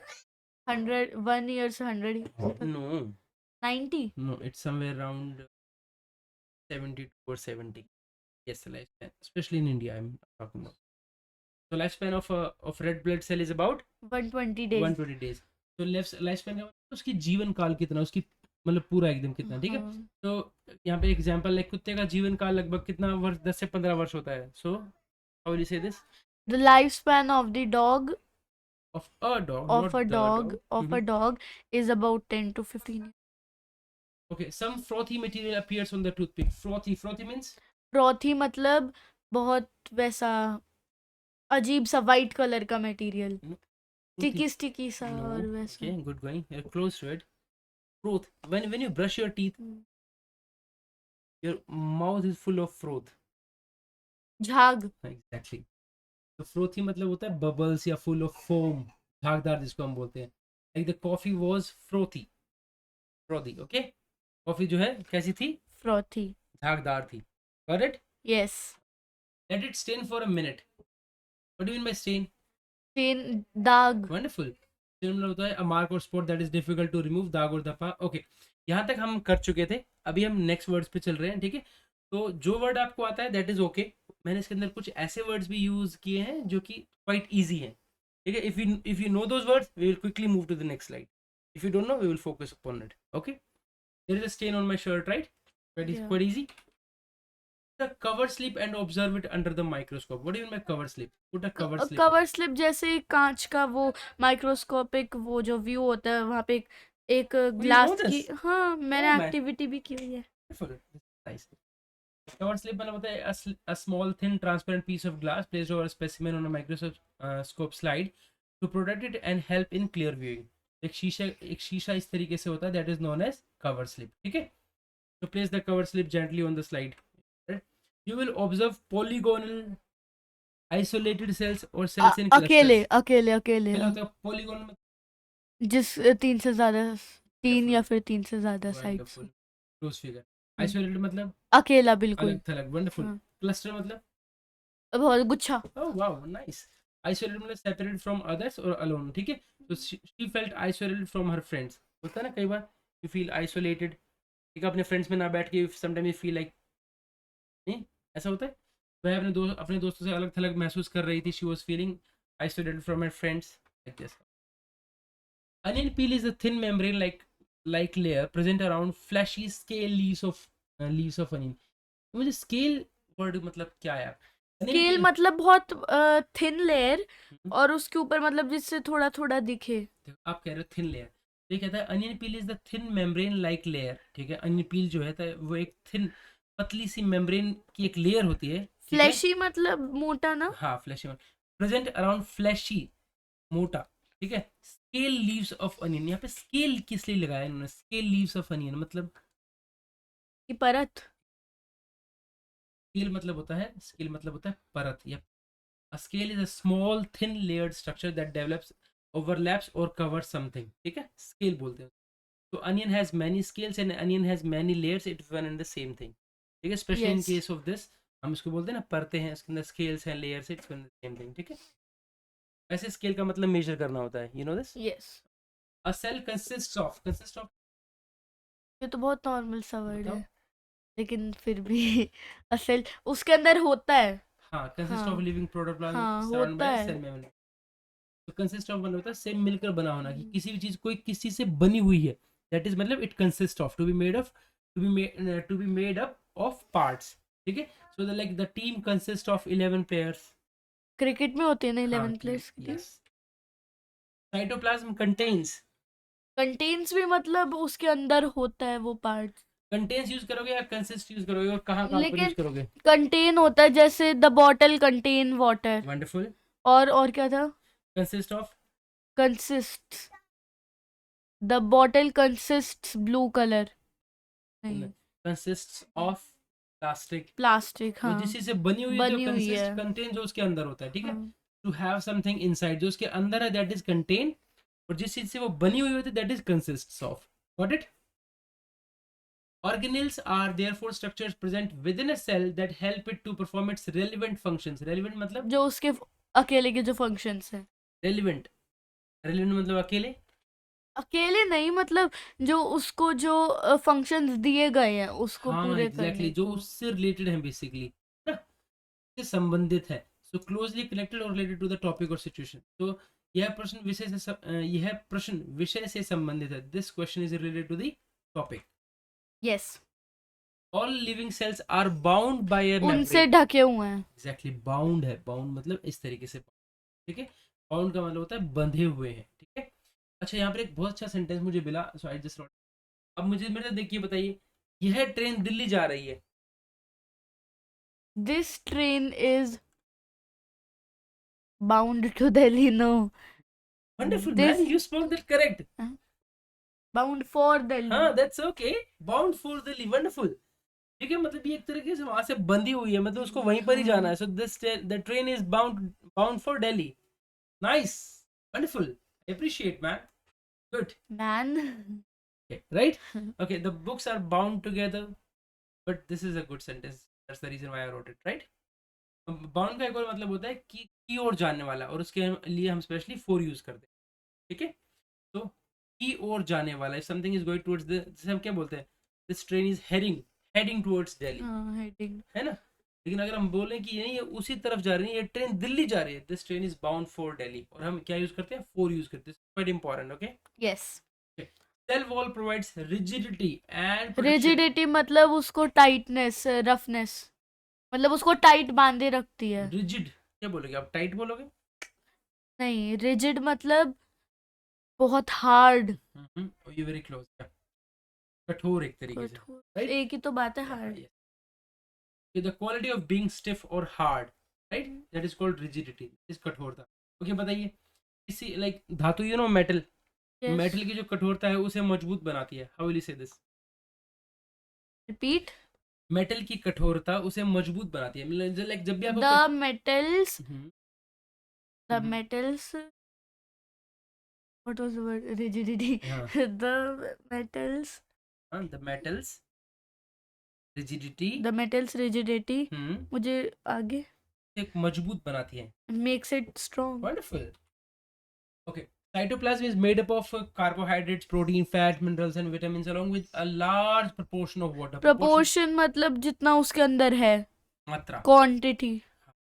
100, 1 year से 100। No 90। No, it's somewhere around 72 or 70। yes, the lifespan, especially in India I'm talking about. So lifespan of red blood cell is about 120 days। 120 days। तो lifespan का मतलब उसकी जीवन काल कितना, उसकी मतलब पूरा एकदम कितना, ठीक है। हाँ तो यहाँ पे एग्जांपल है, कुत्ते का जीवन काल लगभग कितना वर्ष, 10 से 15 वर्ष होता है। सो हाउ विल यू से this? The life span of the dog of a dog, of not a the dog dog. of a dog is about 10 to 15 years. Okay, some frothy material appears on the toothpick. Frothy, frothy means frothy मतलब बहुत वैसा अजीब सा white colour का material, frothy. Sticky sticky सा No. और वैसा। Okay, good going. You're close to it. Froth. When you brush your teeth, hmm, your mouth is full of froth. झाग। Exactly. तो frothy मतलब होता है bubbles या full of foam, झागदार जिसको हम बोलते हैं। Like the coffee was frothy. Frothy. Okay. Coffee जो है कैसी थी? फ्रॉथी। झागदार थी। Got it? Yes. Let it stain for a minute. What do you mean by stain? Stain दाग। वंडरफुल। फिर मतलब होता है अ मार्क और spot that is difficult to remove, दाग और धब्बा। ओके, यहाँ तक हम कर चुके थे। अभी हम नेक्स्ट वर्ड्स पे चल रहे हैं, ठीक है। तो जो वर्ड आपको आता है दैट इज ओके। मैंने इसके अंदर कुछ ऐसे वर्ड्स भी यूज किए हैं जो कि क्वाइट ईजी हैं, ठीक है। If you know those words we will quickly move to the next slide. If you don't know we will focus upon it. Okay, there is a stain on my shirt, right? That is quite easy. The cover slip and observe it under the microscope. What do you mean by cover slip? Put a cover slip. Cover slip जैसे कांच का वो microscopic वो जो view होता है वहां पे एक Oh, you know ग्लास की। this? हाँ Oh मैंने man, एक्टिविटी भी की हुई है। wonderful. Nice. Cover slip मतलब होता है a small thin transparent piece of glass placed over a specimen on a microscope slide to protect it and help in clear viewing. एक शीशा इस तरीके से होता है, that is known as cover slip, ठीक है। So place the cover slip gently on the slide. Right? You will observe polygonal isolated cells or cells in अकेले clusters. अकेले अकेले पहले हाँ। होता है polygon में। जिस तीन से ज्यादा, तीन या Wonderful, फिर तीन से ज्यादा sides. wonderful. Close figure. Isolated मतलब अकेला बिल्कुल। अलग थलग। Wonderful. हाँ Cluster मतलब बहुत गुच्छा। oh wow nice. Isolated मतलब separated from others or alone, ठीक है। तो she felt isolated from her friends. होता है ना कई बार you feel isolated, ठीक है, अपने फ्रेंड्स में ना बैठ के sometimes you feel like, नहीं ऐसा होता है। वह अपने दोस्तों से अलग थलग महसूस कर रही थी। she was feeling isolated from her friends like this. Onion peel is a thin membrane like layer present around fleshy scale leaves of onion. मुझे scale word मतलब क्या है यार? Onion स्केल peel, मतलब बहुत थिन लेयर हम्म, और उसके ऊपर मतलब जिससे थोड़ा थोड़ा दिखे। देखो, आप कह रहे हो थिन लेयर, ये कहता है onion peel is the thin membrane like layer, ठीक है। अनियन पील जो है तो वो एक थिन पतली सी मेम्ब्रेन की एक लेयर होती है, ठीक है। फ्लैशी मतलब मोटा ना। हाँ फ्लैशी, प्रेजेंट अराउंड फ्लैशी, मोटा, ठीक है। स्केल लीव्स ऑफ अनियन, यहाँ पे स्केल किस लिए लगाया इन्होंने? स्केल लीव्स ऑफ अनियन मतलब की परत। स्केल मतलब होता है परत या a scale is a small thin layered structure that develops, overlaps or covers something, ठीक है, स्केल बोलते हैं। तो onion has many scales and onion has many layers, it's one and the same thing, ठीक है। Specially in yes case of this हम इसको बोलते हैं ना परतें हैं, इसके अंदर स्केल्स हैं, layers, it's one the same thing, ठीक है। ऐसे स्केल का मतलब मेजर करना होता है, you know this. Yes. A cell consist of ये तो बहुत नॉर्मल सा वर्ड बताओ। है लेकिन फिर भी असल उसके अंदर होता है। हाँ, कंसिस्ट ऑफ हाँ लिविंग प्रोटोप्लाज्म हाँ सराउंड होता बाय है। Cell membrane. तो कंसिस्ट ऑफ मतलब होता है से मिलकर बना होना, कि किसी भी चीज कोई किसी से बनी हुई है, दैट इज मतलब it consist of, to be made up of parts, ठीक है। So the like the team consist of 11 players. Cricket में होती है ना हाँ 11 प्लेयर्स की टीम। यस। साइटोप्लाज्म कंटेन्स, कंटेन्स भी मतलब उसके अंदर होता है वो पार्ट। कंटेन्स यूज करोगे या कंसिस्ट यूज करोगे, और कहाँ कहाँ पर यूज लेकिन करोगे? कंटेन होता है जैसे the bottle contain water. Wonderful. और क्या था? Consist of consist, the bottle consist blue colour. नहीं कंसिस्ट ऑफ प्लास्टिक, प्लास्टिक वो हाँ। जिस चीज से बनी हुई है, जो बनी हुई कंसिस्ट है कंटेन जो उसके अंदर होता है, ठीक है। हाँ। टू हैव समथिंग इनसाइड, जो उसके अंदर है दैट इज कंटेन, और जिस चीज से वो बनी हुई होती है that is consists of. Got it? Organelles are therefore structures present within a cell that help it to perform its relevant functions. Relevant मतलब जो उसके अकेले के जो फंक्शंस हैं। relevant, relevant मतलब अकेले, अकेले नहीं मतलब जो उसको जो फंक्शंस दिए गए हैं उसको हाँ पूरे एग्जैक्टली करने जो को। उससे रिलेटेड है बेसिकली ना, से संबंधित है। सो क्लोजली कनेक्टेड और रिलेटेड टू द टॉपिक और सिचुएशन। तो यह प्रश्न विषय से संबंधित है। This question is related to the topic. Yes, all living cells are bound by a उनसे मेम्ब्रेन. ढके हुए हैं. एग्जैक्टली, बाउंड है. बाउंड मतलब इस तरीके से. ठीक है. बाउंड का मतलब होता है बंधे हुए हैं. ठीक है. अच्छा, यहाँ पर एक बहुत अच्छा सेंटेंस मुझे मिला, सो आई जस्ट. अब मुझे मेरे देखिए बताइए, यह ट्रेन दिल्ली जा रही है. This train is bound to Delhi. No, wonderful man, this you spoke that correct. Bound for Delhi. हाँ, that's okay. Bound for Delhi, wonderful. ठीक है, मतलब ये एक तरीके से वहां से बंधी हुई है, मतलब उसको वहीं पर ही जाना है. So this the train is bound bound for Delhi. Nice, wonderful, appreciate man, good. Man. Right. Okay, the books are bound together, but this is a good sentence. That's the reason why I wrote it. Right. Bound का एक और मतलब होता है कि की ओर जाने वाला, और उसके लिए हम स्पेशली फॉर यूज करते हैं. ठीक है. तो की ओर जाने वाला, if something is going towards the, जैसे हम क्या बोलते हैं, this train is heading towards Delhi, heading. है ना. लेकिन अगर हम बोलें कि नहीं, ये उसी तरफ जा रही है, ये ट्रेन दिल्ली जा रही है, this train is bound for Delhi, और हम क्या यूज करते हैं, फॉर यूज करते हैं. Quite important. Okay. Yes. Cell wall provides rigidity and protection. Rigidity मतलब उसको टाइटनेस, रफनेस, मतलब उसको टाइट बांधे रखती है. रिजिड क्या बोलोगे आप, टाइट बोलोगे? नहीं, रिजिड मतलब बहुत हार्ड. You very close. कठोर एक तरीके से. राइट. एक ही तो बात है, hard. the quality of being stiff or hard, right, that is called rigidity, is कठोरता. ओके, बताइए, किसी लाइक धातु, यू नो, मेटल. मेटल की जो कठोरता है उसे मजबूत बनाती है. हाउ विल यू से दिस? रिपीट. मेटल की कठोरता उसे मजबूत बनाती है. लाइक जब भी आप the metals, the metals, what was the word, rigidity. the metals the metals rigidity, the metals rigidity मुझे आगे एक मजबूत बनाती है. makes it strong. Wonderful. Okay. Cytoplasm is made up of carbohydrates, protein, fat, minerals and vitamins along with a large proportion of water. Proportion मतलब जितना उसके अंदर है. मात्रा. Quantity.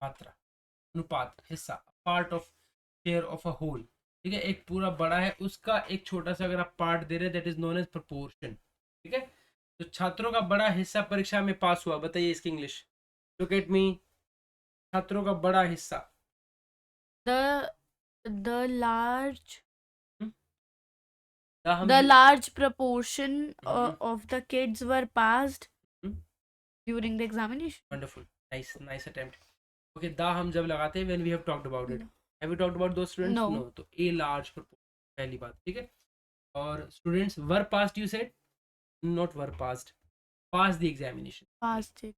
मात्रा, अनुपात, हिस्सा, part of, share of a whole. ठीक है. एक पूरा बड़ा है, उसका एक छोटा सा अगर आप पार्ट दे रहे हैं, that is known as proportion. ठीक है. तो छात्रों का बड़ा हिस्सा परीक्षा में पास हुआ. बताइए इसकी इंग्लिश. Look at me. छात्रों का बड़ा हिस्सा. The large the the large proportion of the kids were passed during the examination. Wonderful. Nice attempt. Okay, दा हम जब लगाते हैं when we have talked about it. Have we talked about those students? No. तो a large proportion, पहली बात. ठीक है. और students were passed, you said? Not were passed. Passed the examination. Passed it.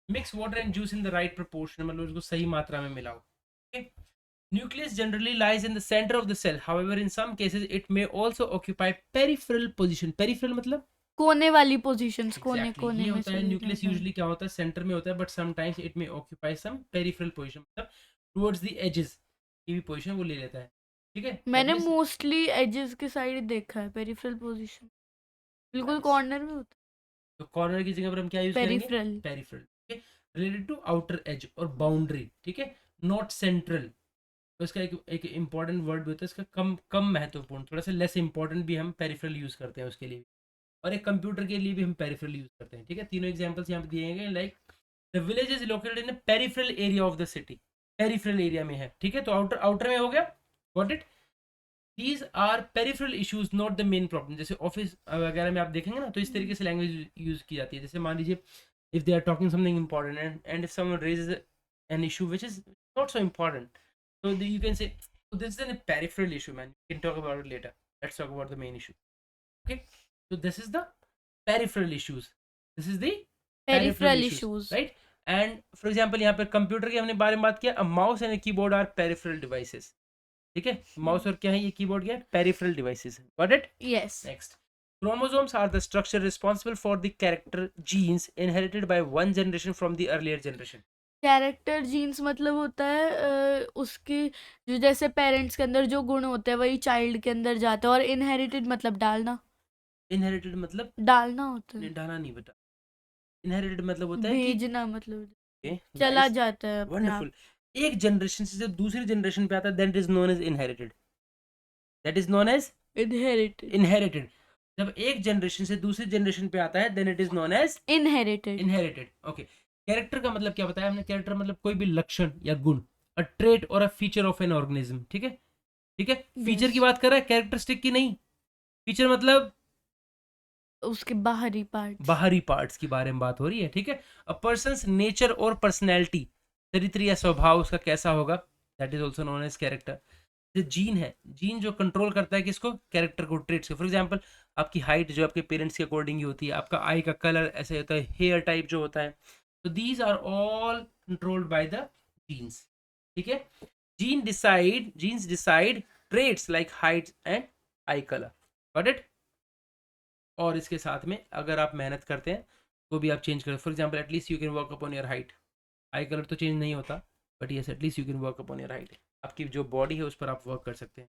Mix water and juice in the right proportion, मतलब उसको सही मात्रा में मिलाओ. Okay. Nucleus generally lies in the center of the cell. However, in some cases it may also occupy peripheral position. Peripheral मतलब कोने वाली positions. कोने Exactly. कोने ये में होता है न्यूक्लियस. यूजुअली क्या होता है, सेंटर में होता है, बट समटाइम्स इट में ऑक्यूपाई सम पेरिफेरल पोजीशन, मतलब टुवर्ड्स द एजेस की भी पोजीशन वो ले लेता है. ठीक है. मैंने मोस्टली एजेस के साइड देखा है पेरिफेरल पोजीशन. बिल्कुल कॉर्नर में होता है. तो कॉर्नर की जगह पर हम क्या यूज करेंगे? पेरिफेरल. पेरिफेरल. ठीक है. रिलेटेड टू आउटर एज और बाउंड्री. ठीक है. Not central. तो इसका एक इंपॉर्टेंट वर्ड भी होता है, इसका कम महत्वपूर्ण, थोड़ा सा लेस इंपॉर्टेंट भी हम पेरिफेरल यूज करते हैं उसके लिए, और एक कंप्यूटर के लिए भी हम पेरिफेरल यूज करते हैं. ठीक है. तीनों एग्जांपल्स यहाँ पे दिए गए. Like the village is located in peripheral area of the city. Peripheral area में है. ठीक है. तो आउटर में हो गया. Got it. These are peripheral issues, not the main problem. जैसे ऑफिस वगैरह में आप देखेंगे ना, तो इस तरीके से लैंग्वेज यूज की जाती है. जैसे मान लीजिए, if they are talking something important and if someone raises an issue which is not so important, so you can say, so this is a peripheral issue, man. You can talk about it later. Let's talk about the main issue. Okay. So this is the peripheral issues. This is the peripheral issues. right? And for example, यहाँ पे computer के हमने बारे में बात किया. A mouse and a keyboard are peripheral devices. ठीक है. माउस और क्या है, ये कीबोर्ड क्या है, peripheral devices. Got it. Yes. Next. Chromosomes are the structure responsible for the character genes inherited by one generation from the earlier generation. Character genes मतलब होता है उसकी जो, जैसे पेरेंट्स के अंदर जो गुण होते हैं वही चाइल्ड के अंदर जाता है. और इनहेरिटेड मतलब डालना. इनहेरिटेड मतलब डालना होता है. डालना नहीं बेटा. इनहेरिटेड मतलब होता है कि भेजना, मतलब Okay, चला nice. जाता है अपने आप. Wonderful. एक जनरेशन से जब दूसरी जनरेशन पे आता है, that is known as inherited. That is known as inherited. inherited. जब एक जनरेशन से दूसरी जनरेशन पे आता है then it is known as inherited. Inherited. Okay, character का मतलब क्या बताया हमने? कैरेक्टर मतलब कोई भी लक्षण या गुण, अ ट्रेट और a feature of an organism. ठीक है, ठीक है। फीचर की यस, बात कर रहा है, कैरेक्टरिस्टिक की नहीं। फीचर मतलब उसके बाहरी पार्ट्स। बाहरी पार्ट्स के बारे में बात हो रही है। ठीक है, अ पर्सन्स नेचर और पर्सनैलिटी, चरित्र या स्वभाव उसका कैसा होगा, that is also known as character. जो जीन है, जीन जो कंट्रोल करता है किसको? कैरेक्टर को, ट्रेट्स को। फॉर एग्जांपल आपकी हाइट जो आपके पेरेंट्स के अकॉर्डिंग ही होती है, आपका आई का कलर ऐसे होता है, हेयर टाइप जो होता है, तो these are all controlled by the genes. ठीक है, genes decide traits like height and eye colour. Got it? और इसके साथ में अगर आप मेहनत करते हैं तो भी आप चेंज कर, for example at least you can work upon your height. I colour तो चेंज नहीं होता, but yes at least you can work upon your height. आपकी जो बॉडी है उस पर आप वर्क कर सकते हैं।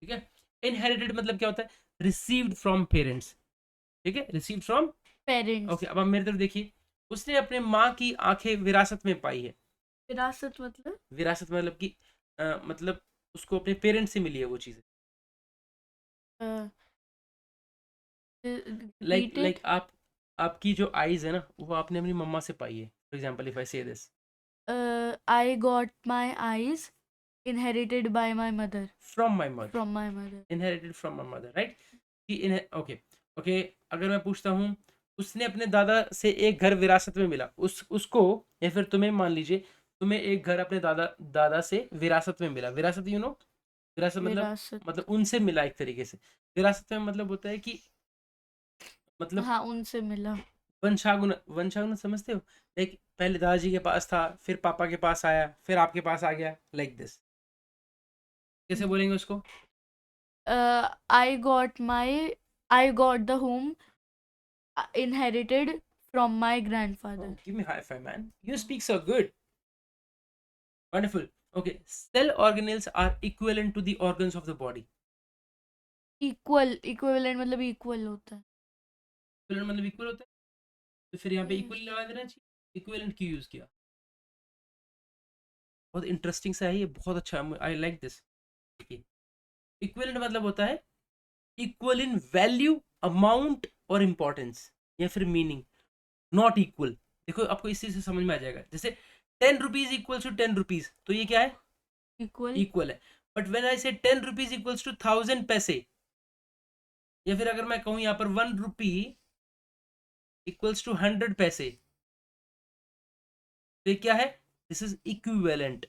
ठीक है, इनहेरिटेड मतलब क्या होता है? Received from parents. ठीक है, रिसीव्ड फ्रॉम। पेरेंट्स। ओके, अब आप मेरी तरफ देखिए। उसने अपने माँ की आंखें विरासत में पाई है। विरासत मतलब? विरासत मतलब कि मतलब उसको अपने पेरेंट्स से मिली है वो चीज़ें। Like repeat like it. आप, आपकी जो आईज है ना वो आपने अपनी मम्मा से पाई है। फॉर एग्जाम्पल इफ आई से this, I got my eyes inherited by my mother. From my mother, from my mother. Inherited from my mother, right? कि इन, ओके, ओके। अगर मैं पूछता हूँ, उसने अपने दादा से एक घर विरासत में मिला, उसको, या फिर तुम्हें मान लीजिए तुम्हें एक घर अपने दादा दादा से विरासत में मिला। विरासत यू नो, विरासत विरासत। मतलब उनसे मिला एक तरीके से। विरासत में मतलब होता है कि मतलब हाँ, उनसे मिला। वंशागुन, वंशागुन समझते हो? लाइक पहले दादाजी के पास था, फिर पापा के पास आया, फिर आपके पास आ गया, लाइक दिस। कैसे बोलेंगे उसको? I got my I got the home inherited from my grandfather. Oh, give me high five, man. You speak so good. Wonderful. Okay, cell organelles are equivalent to the organs of the body. Equal, equivalent मतलब equal होता है। Equivalent मतलब equal होता है, तो फिर यहाँ पे Yes. इक्वल लगा देना चाहिए। इक्विवेलेंट क्यों यूज किया? बहुत इंटरेस्टिंग सा है ये, बहुत अच्छा, आई लाइक दिस। देखिए, इक्विवेलेंट मतलब होता है इक्वल इन वैल्यू, अमाउंट और इंपॉर्टेंस, या फिर मीनिंग। Not equal. देखो आपको इसी से समझ में आ जाएगा। जैसे 10 रुपीज इक्वल्स टू 10 रुपीज, तो ये क्या है? इक्वल। इक्वल है। बट वेन आई से 10 रुपीज इक्वल्स टू 1000 पैसे, या फिर अगर मैं कहूं यहाँ पर 1 रुपी इक्वल्स टू 100 पैसे, तो ये क्या है? This is equivalent.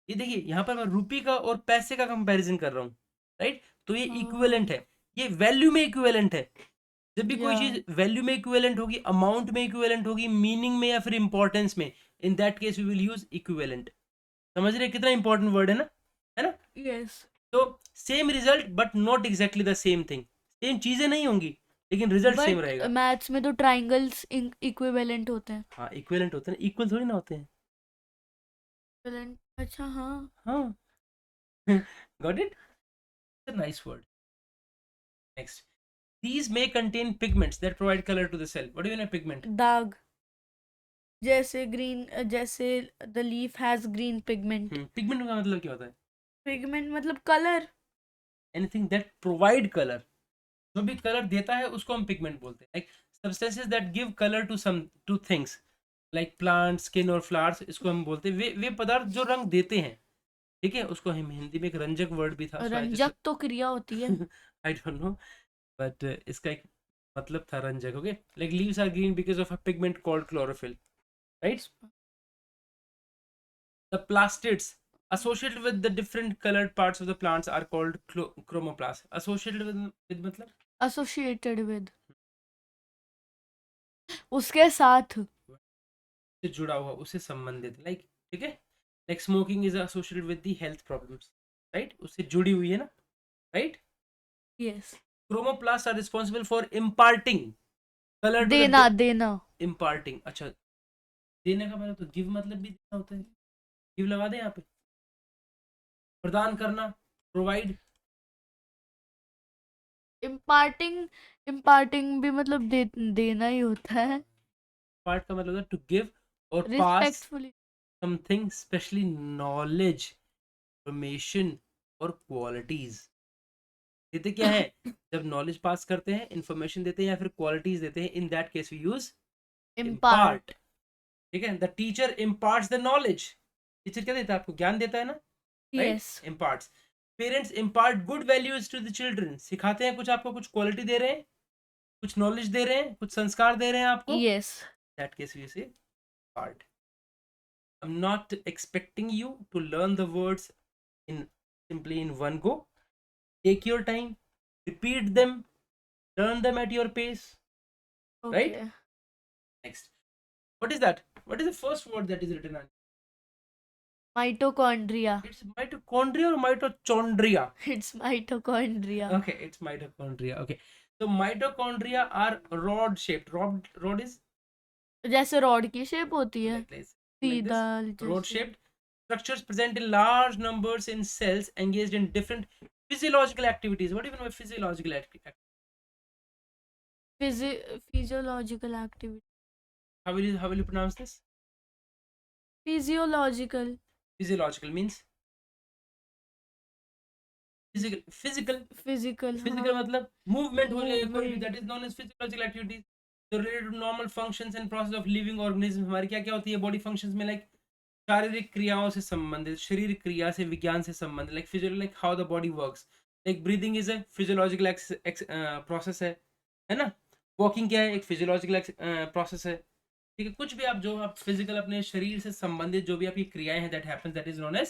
ये देखिए यहाँ पर मैं रुपी का और पैसे का कंपैरिजन कर रहा हूँ, राइट? तो ये इक्विवेलेंट है। ये वैल्यू में इक्विवेलेंट है। जब भी कोई या चीज वैल्यू में इक्विवेलेंट होगी, अमाउंट में इक्विवेलेंट होगी, मीनिंग में या फिर इंपॉर्टेंस में, in that case we will use equivalent. समझ रहे हैं कितना इंपॉर्टेंट वर्ड है ना? यस। तो same result but not exactly the same thing. Same चीजें नहीं होंगी लेकिन रिजल्ट सेम बट रहेगा। मैथ्स में तो ट्राइंगल्स इक्विवेलेंट होते हैं। हाँ, इक्विवेलेंट होते हैं, इक्वल थोड़ी ना होते हैं। Equivalent, अच्छा हाँ। हाँ। Got it? Nice word. Next, these may contain pigments that provide color to the cell. What do you mean by pigment? दाग। जैसे ग्रीन, जैसे the leaf has green pigment. Pigment का मतलब क्या होता है? पिगमेंट मतलब colour. Anything that provide colour, जो भी कलर देता है उसको हम पिगमेंट बोलते हैं। Like substances that give colour to some, to things, like plant, skin और फ्लावर्स, इसको हम बोलते हैं वे पदार्थ जो रंग देते हैं। ठीक है, उसको हम हिंदी में एक रंजक वर्ड भी था, सो आई जस्ट रंजक तो क्रिया होती है। आई डोंट नो, बट इसका एक मतलब था रंजक। Okay, like leaves are green because of a pigment called chlorophyll, right? The plastids associated with the different colored parts of the plants are called chromoplasts. Associated with मतलब associated with, उसके साथ। से जुड़ा हुआ, उससे संबंधित, लाइक, ठीक है। Like smoking is associated with the health problems, right? उससे जुड़ी हुई है ना, right? Yes. Chromoplasts are responsible for imparting color to the देना, देना। imparting, अच्छा, देने का मतलब तो गिव मतलब भी देना होता है। गिव लगा दे यहाँ पे, प्रदान करना, प्रोवाइड। इम्पार्टिंग, इम्पार्टिंग भी मतलब देना ही होता है। पार्ट का मतलब टू गिव और pass respectfully. Something, specially knowledge, information और क्वालिटीज। देते क्या है, जब नॉलेज पास करते हैं, इंफॉर्मेशन देते हैं या फिर क्वालिटीज देते हैं, in that case we use impart. Impart. ठीक है, the teacher imparts the knowledge. Teacher क्या देता है आपको, ज्ञान देता है ना, right, yes. Imparts. Parents impart good values to the children, सिखाते हैं कुछ, आपको कुछ क्वालिटी दे रहे हैं, कुछ नॉलेज दे रहे हैं, कुछ संस्कार दे रहे हैं आपको, यस। दैट केस वी से part. I'm not expecting you to learn the words in simply in one go. Take your time, repeat them, learn them at your pace, right? Okay. Next, what is that? What is the first word that is written on? Mitochondria. It's mitochondria or mitochondria? It's mitochondria. Okay, it's mitochondria. Okay, so mitochondria are rod shaped. Rod is जैसे rod की shape होती है, like this, सीधा rod जैसे। shaped structures present in large numbers in cells engaged in different physiological activities. What do you mean by physiological activity? Physiological activity. How will you pronounce this? Physiological. Physiological means physical physical, physical हाँ। मतलब movement हो जाए कोई भी, movement. that is known as physiological activities. So related to normal functions and process of living organisms. हमारी क्या क्या होती है बॉडी फंक्शंस में, लाइक शारीरिक क्रियाओं से संबंधित, शरीर क्रिया से, विज्ञान से संबंधित, like physio, like how the body works, like breathing is a physiological process है ना, वॉकिंग क्या है, एक फिजियोलॉजिकल प्रोसेस है। ठीक है, कुछ भी आप जो आप फिजिकल अपने शरीर से संबंधित जो भी आपकी क्रियाएं हैं, that happens, that is known as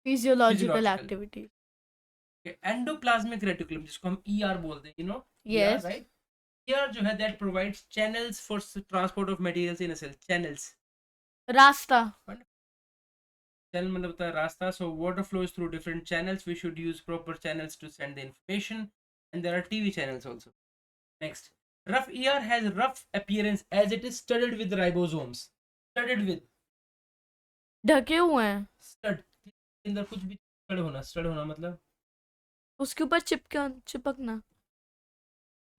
physiological physiological. Activity. Endoplasmic reticulum जिसको हम ईआर बोलते हैं, ईआर, यस। राइट। ईआर जो है that provides channels for transport of materials in a cell, channels. रास्ता। Channel मतलब होता है रास्ता. So water flows through different channels. We should use proper channels to send the information. And there are TV channels also. Next, rough ER has rough appearance as it is studded with ribosomes. Studded with ढके हुए हैं, stud. अंदर कुछ भी stud होना मतलब उसके ऊपर चिपकना।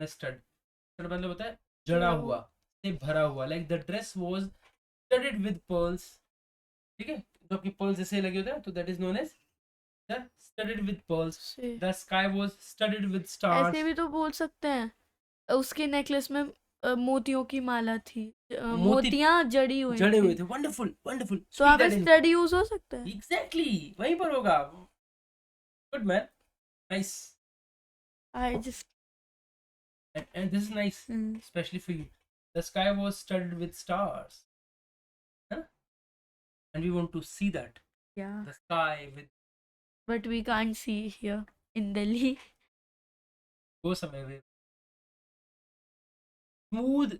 stud. Stud मतलब होता है जड़ा जड़ा हुआ। हुआ, से भरा हुआ. Like the dress was studded with pearls. ठीक है, जो आपकी pearls ऐसे लगे होते हैं, तो that is known as the studded with pearls. से The sky was studded with stars. ऐसे भी तो बोल सकते हैं, उसके नेकलेस में मोतियों की माला थी, मोती मोतियां जड़ी हुई जड़े हुए थी। थे. वंडरफुल वंडरफुल, तो स्पीक आप दैट इन. स्टडी यूज हो सकता है। एग्जैक्टली वहीं पर होगा. Good man, nice. I just And this is nice, especially for you. The sky was studded with stars, huh? And we want to see that, या, the sky with but we can't see here in Delhi. go somewhere with smooth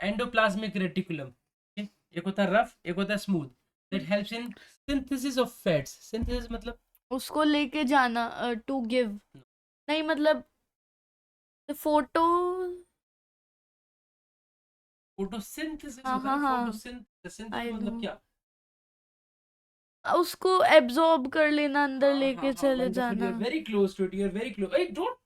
endoplasmic reticulum. Okay? एक होता है rough, एक होता है smooth. That helps in synthesis of fats. Synthesis मतलब उसको लेके जाना, टू गिव, नहीं मतलब फोटो। photosynthesis हाँ होता है. हाँ हाँ, Photosynthesis आई मतलब नो। क्या? उसको एब्जॉर्ब कर लेना, अंदर लेके चले wonderful. जाना। You're very close to it. You're very close. Hey, don't.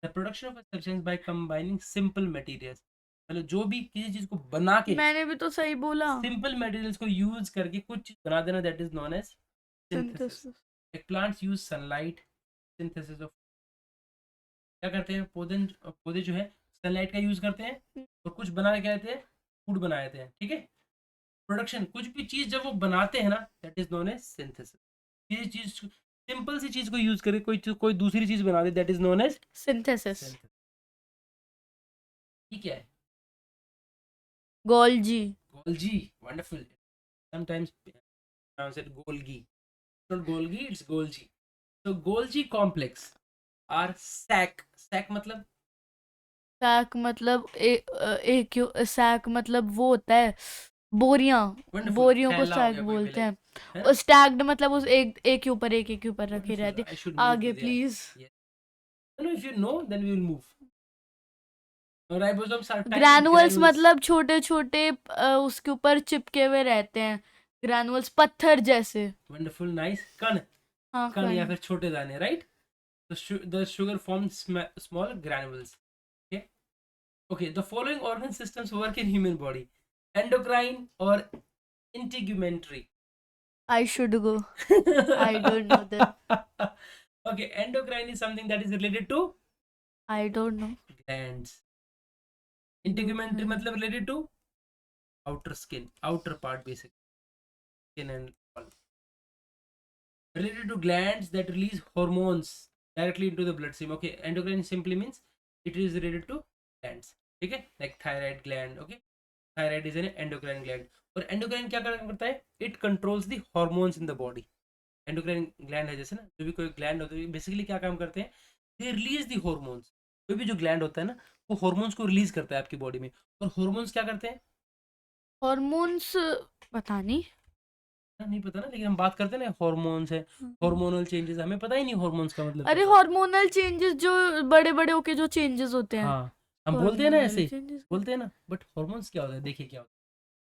The production of a substance by combining simple materials. मतलब जो भी किसी चीज को बना के, मैंने भी तो सही बोला। सिंपल मटेरियल्स को यूज करके कुछ चीज बना देना, that is known as synthesis. Synthesis। Like plants use sunlight, synthesis of, क्या करते हैं पौधे जो है सनलाइट का यूज करते हैं और कुछ बना के क्या कहते हैं, फूड बना देते हैं. ठीक है, प्रोडक्शन, कुछ भी चीज जब वो बनाते हैं ना, that is known as synthesis. किसी चीज, सिंपल सी चीज को यूज करके कोई दूसरी चीज बना दे, that is known as synthesis. Synthesis. ठीक है, Golgi. Golgi, wonderful. Sometimes pronounce it Golgi. It's not Golgi, it's Golgi. So Golgi complex are sac. Sac मतलब सैक मतलब सैक मतलब वो होता है बोरियां, wonderful. बोरियों को थैला हो सैक गया कोई भी, बोलते like, हैं। है और ना? स्टैक्ड मतलब उस एक के ऊपर रखी Wonderful. रहती। I should move आगे to there. Please. Yes. No, if you know, then we will move. Ribosomes are tiny granules granules. मतलब छोटे छोटे उसके ऊपर चिपके हुए रहते हैं, ग्रैनुअल्स पत्थर जैसे। Wonderful, nice. कण, हाँ, कण या कण। फिर छोटे दाने, right? The sugar forms small granules. Okay. Okay. The following organ systems work in human body: endocrine or integumentary. I should go. I don't know that. Okay, endocrine is something that is related to I don't know. glands. Integumentary Hmm. मतलब related to outer skin, outer part basically, skin and all. Related to glands that release hormones directly into the bloodstream. Okay, endocrine simply means it is related to glands. ठीक है, like thyroid gland. Okay, thyroid is an endocrine gland. और endocrine क्या करता है? It controls the hormones in the body. Endocrine gland है जैसे ना, जो भी कोई ग्लैंड होते हैं बेसिकली क्या काम करते हैं, दे रिलीज दी हॉर्मोन्स। कोई भी जो ग्लैंड होता है ना, वो हॉर्मोन्स को रिलीज करता है आपकी बॉडी में। और हॉर्मोन्स क्या करते हैं हॉर्मोन्स पता नहीं। ना, नहीं पता ना, लेकिन हम बात करते हैं ना हार्मोन्स है, हार्मोनल चेंजेस, हमें पता ही नहीं हार्मोन्स का मतलब अरे क्या। हार्मोनल चेंजेस जो बड़े बड़े होके जो चेंजेस होते हैं, हाँ, हम बोलते हैं ना हार्मोनल ऐसे, चेंजेस। बोलते हैं ना, बट हार्मोन्स क्या होता है, देखिए क्या होता है।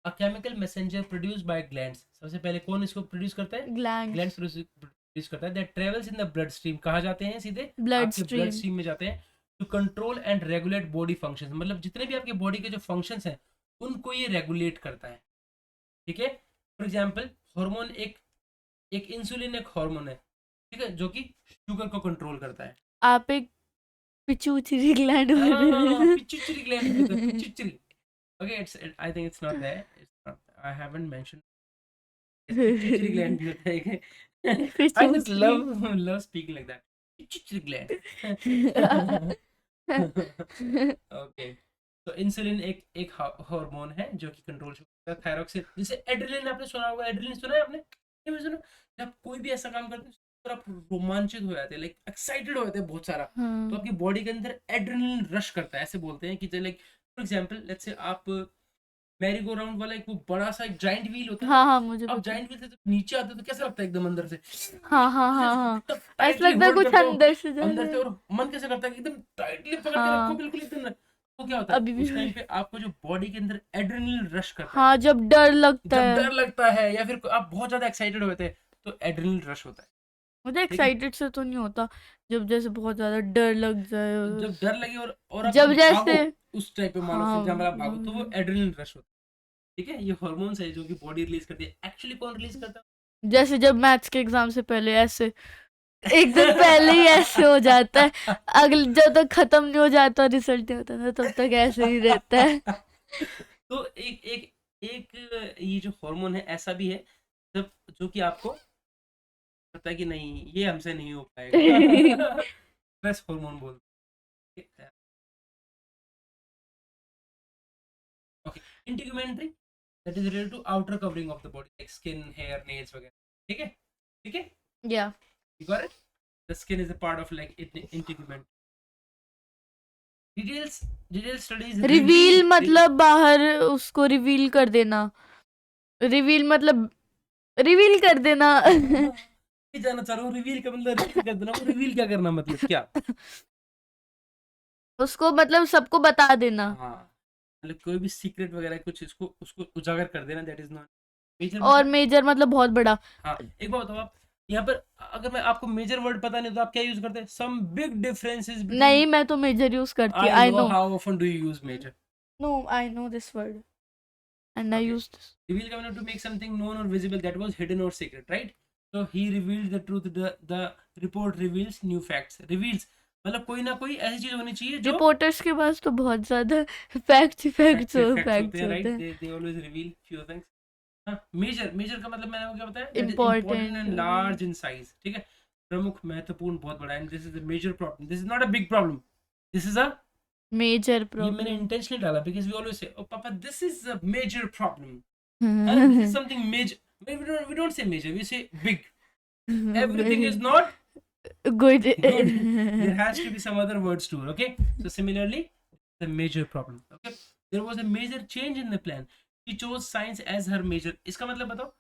A chemical messenger produced by glands. सबसे पहले कौन इसको प्रोड्यूस करता है? ग्लैंड्स ग्लैंड्स, प्रोड्यूस करता है। That travels in the blood stream. कहाँ जाते हैं? सीधे ब्लड आपके ब्लड स्ट्रीम। स्ट्रीम में जाते हैं। To control and regulate body functions, मतलब जितने भी आपके बॉडी के जो फंक्शंस हैं उनको ये रेगुलेट करता है। ठीक है, फॉर एग्जांपल हार्मोन एक एक इंसुलिन एक हार्मोन है, ठीक है, जो कि शुगर को कंट्रोल करता है। आप एक पिट्यूटरी ग्लैंड बोल रहे हाँ, हैं। पिट्यूटरी ग्लैंड भी होता है, pituitary. Okay, it's, I think it's not there, it's not, I haven't mention. Pituitary gland भी होता है एक। I just pituitary. Love speaking like that, pituitary gland. Okay, तो इंसुलिन एक एक हार्मोन है जो कि कंट्रोल करता है थायरॉक्सिन। जैसे एड्रेनलिन, आपने सुना होगा, एड्रेनलिन सुना है आपने? नहीं, मैं सुना। जब कोई भी ऐसा काम करते हैं तो आप रोमांचित हो जाते हैं, लाइक एक्साइटेड हो जाते हैं बहुत सारा, तो हाँ आपकी बॉडी के अंदर एड्रेनलिन रश करता है। ऐसे बोलते हैं कि like for example let's say आप मैरी गो राउंड वाला एक वो बड़ा सा एक जाइंट व्हील होता है ना, हाँ हाँ, मुझे आप पता है। जाइंट व्हील से जब नीचे आते हो तो कैसा लगता है एकदम अंदर से, हाँ हाँ हाँ इसको हाँ, कितना ऐसा टाइटली लगता है होल्ड कुछ करते हो अंदर से जा रहा अंदर से, है। और मन कैसे करता है कि एकदम टाइटली पकड़ के रखो, हाँ, बिल्कुल एकदम। तो क्या होता है अभी भी उस टाइम पे आपको जो बॉडी के अंदर एड्रेनलिन रश करता है। हाँ, जब डर लगता जब है। डर लगता है या फिर आप बहुत ज्यादा एक्साइटेड होते हैं तो एड्रेनलिन रश होता है। मुझे ठीक है, एक्साइटेड से तो नहीं होता, जब जैसे बहुत ज्यादा डर लग जाए, जब डर लगे और आप जब जब भागो, जैसे उस टाइप पे मानो हाँ फिर जब आप भागो तो वो एड्रेनलिन रश होता है। ठीक है, ये हार्मोन्स है जो कि बॉडी रिलीज करती है। एक्चुअली कौन रिलीज करता है? जैसे जब मैथ्स के एग्जाम से पहले ऐसे एक दिन पहले ही ऐसे हो जाता है, अगले जब तक खत्म नहीं हो जाता रिजल्ट नहीं होता ना तब तक ऐसे ही रहता है। तो एक एक एक ये जो हार्मोन है ऐसा भी है जब, जो कि आपको पता है कि नहीं ये हमसे नहीं हो पाएगा। स्ट्रेस हार्मोन बोलते हैं। Okay, integumentary that is related to outer covering of the body like skin, hair, nails वगैरह। ठीक है, ठीक है, या you got it. The skin is a part of like integument. Details, detail studies reveal reveal. मतलब बाहर उसको reveal कर देना, रिवील मतलब रिवील कर देना। नहीं जानना चाह रहा हूँ रिवील का मतलब, रिवील कर देना, वो रिवील क्या करना मतलब क्या? उसको मतलब सबको बता देना। हाँ, मतलब कोई भी सीक्रेट वगैरह कुछ इसको उसको उजागर कर देना, दैट इज नॉट मेजर और मतलब। मेजर मतलब बहुत बड़ा। हाँ, एक बात बताओ आप, यहाँ पर अगर मैं आपको मेजर वर्ड पता नहीं तो आप क्या यूज करते हैं? सम बिग डिफरेंसेस नहीं, बिटवीन। मैं तो मेजर यूज करती, I I no, no. How often do you use major? No, I know this word and I Okay. Use this. Reveal का मतलब to make something known or visible that was hidden or secret, right? So he revealed the truth. The report reveals new facts. Reveals मतलब कोई ना कोई ऐसी चीज होनी चाहिए जो रिपोर्टर्स के पास तो बहुत ज्यादा फैक्ट्स फैक्ट्स फैक्ट्स होते फैक्ट्स हैं, होते राइट? हैं। They always reveal few things. हाँ, मेजर, मेजर का मतलब मैंने आपको क्या बताया? That is important important, and large in size. ठीक है, प्रमुख, महत्वपूर्ण, बहुत बड़ा। And this is a major problem, this is not a big problem, this is a, major ये मैंने प्रॉब्लम। इंटेंशनली डाला because we always say, oh papa this is a major problem, this is something major. We don't say major, we say big. Everything is not good. good. There has to be some other words too. Okay, so similarly the major problem. Okay, there was a major change in the plan. She chose science as her major. इसका मतलब बताओ?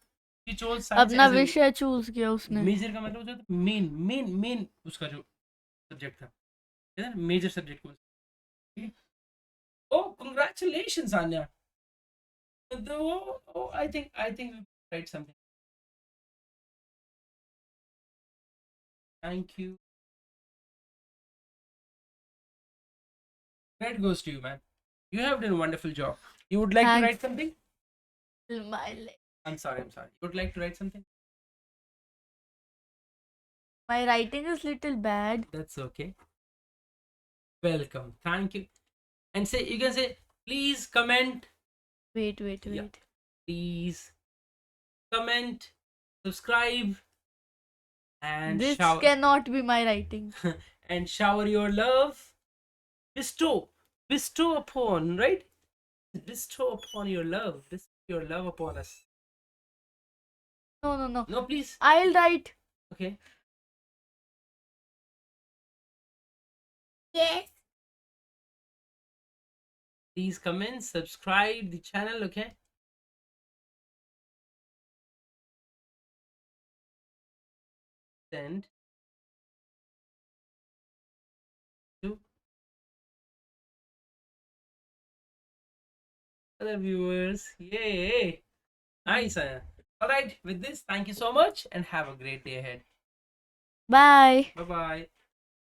She chose science अपना as a विषय choose किया उसने। major का मतलब होता है मेन उसका जो सब्जेक्ट था, है ना, मेजर सब्जेक्ट कौन सा? Oh, congratulations Anya. Oh, I think we write something. Thank you. Credit goes to you, man. You have done a wonderful job. You would like to write thanks. something? My I'm sorry. You would like to write something? My writing is little bad. That's okay. Welcome. Thank you. And say, you can say, please comment. Wait. Yeah. Please comment, subscribe, and This shower cannot be my writing. and shower your love. Bestow upon, right? Bestow upon your love. Bestow your love upon us. No. No, please. I'll write. Okay. Yes. Please comment, subscribe the channel. Okay. Send to other viewers. Yay! Nice. All right. With this, thank you so much, and have a great day ahead. Bye. Bye bye.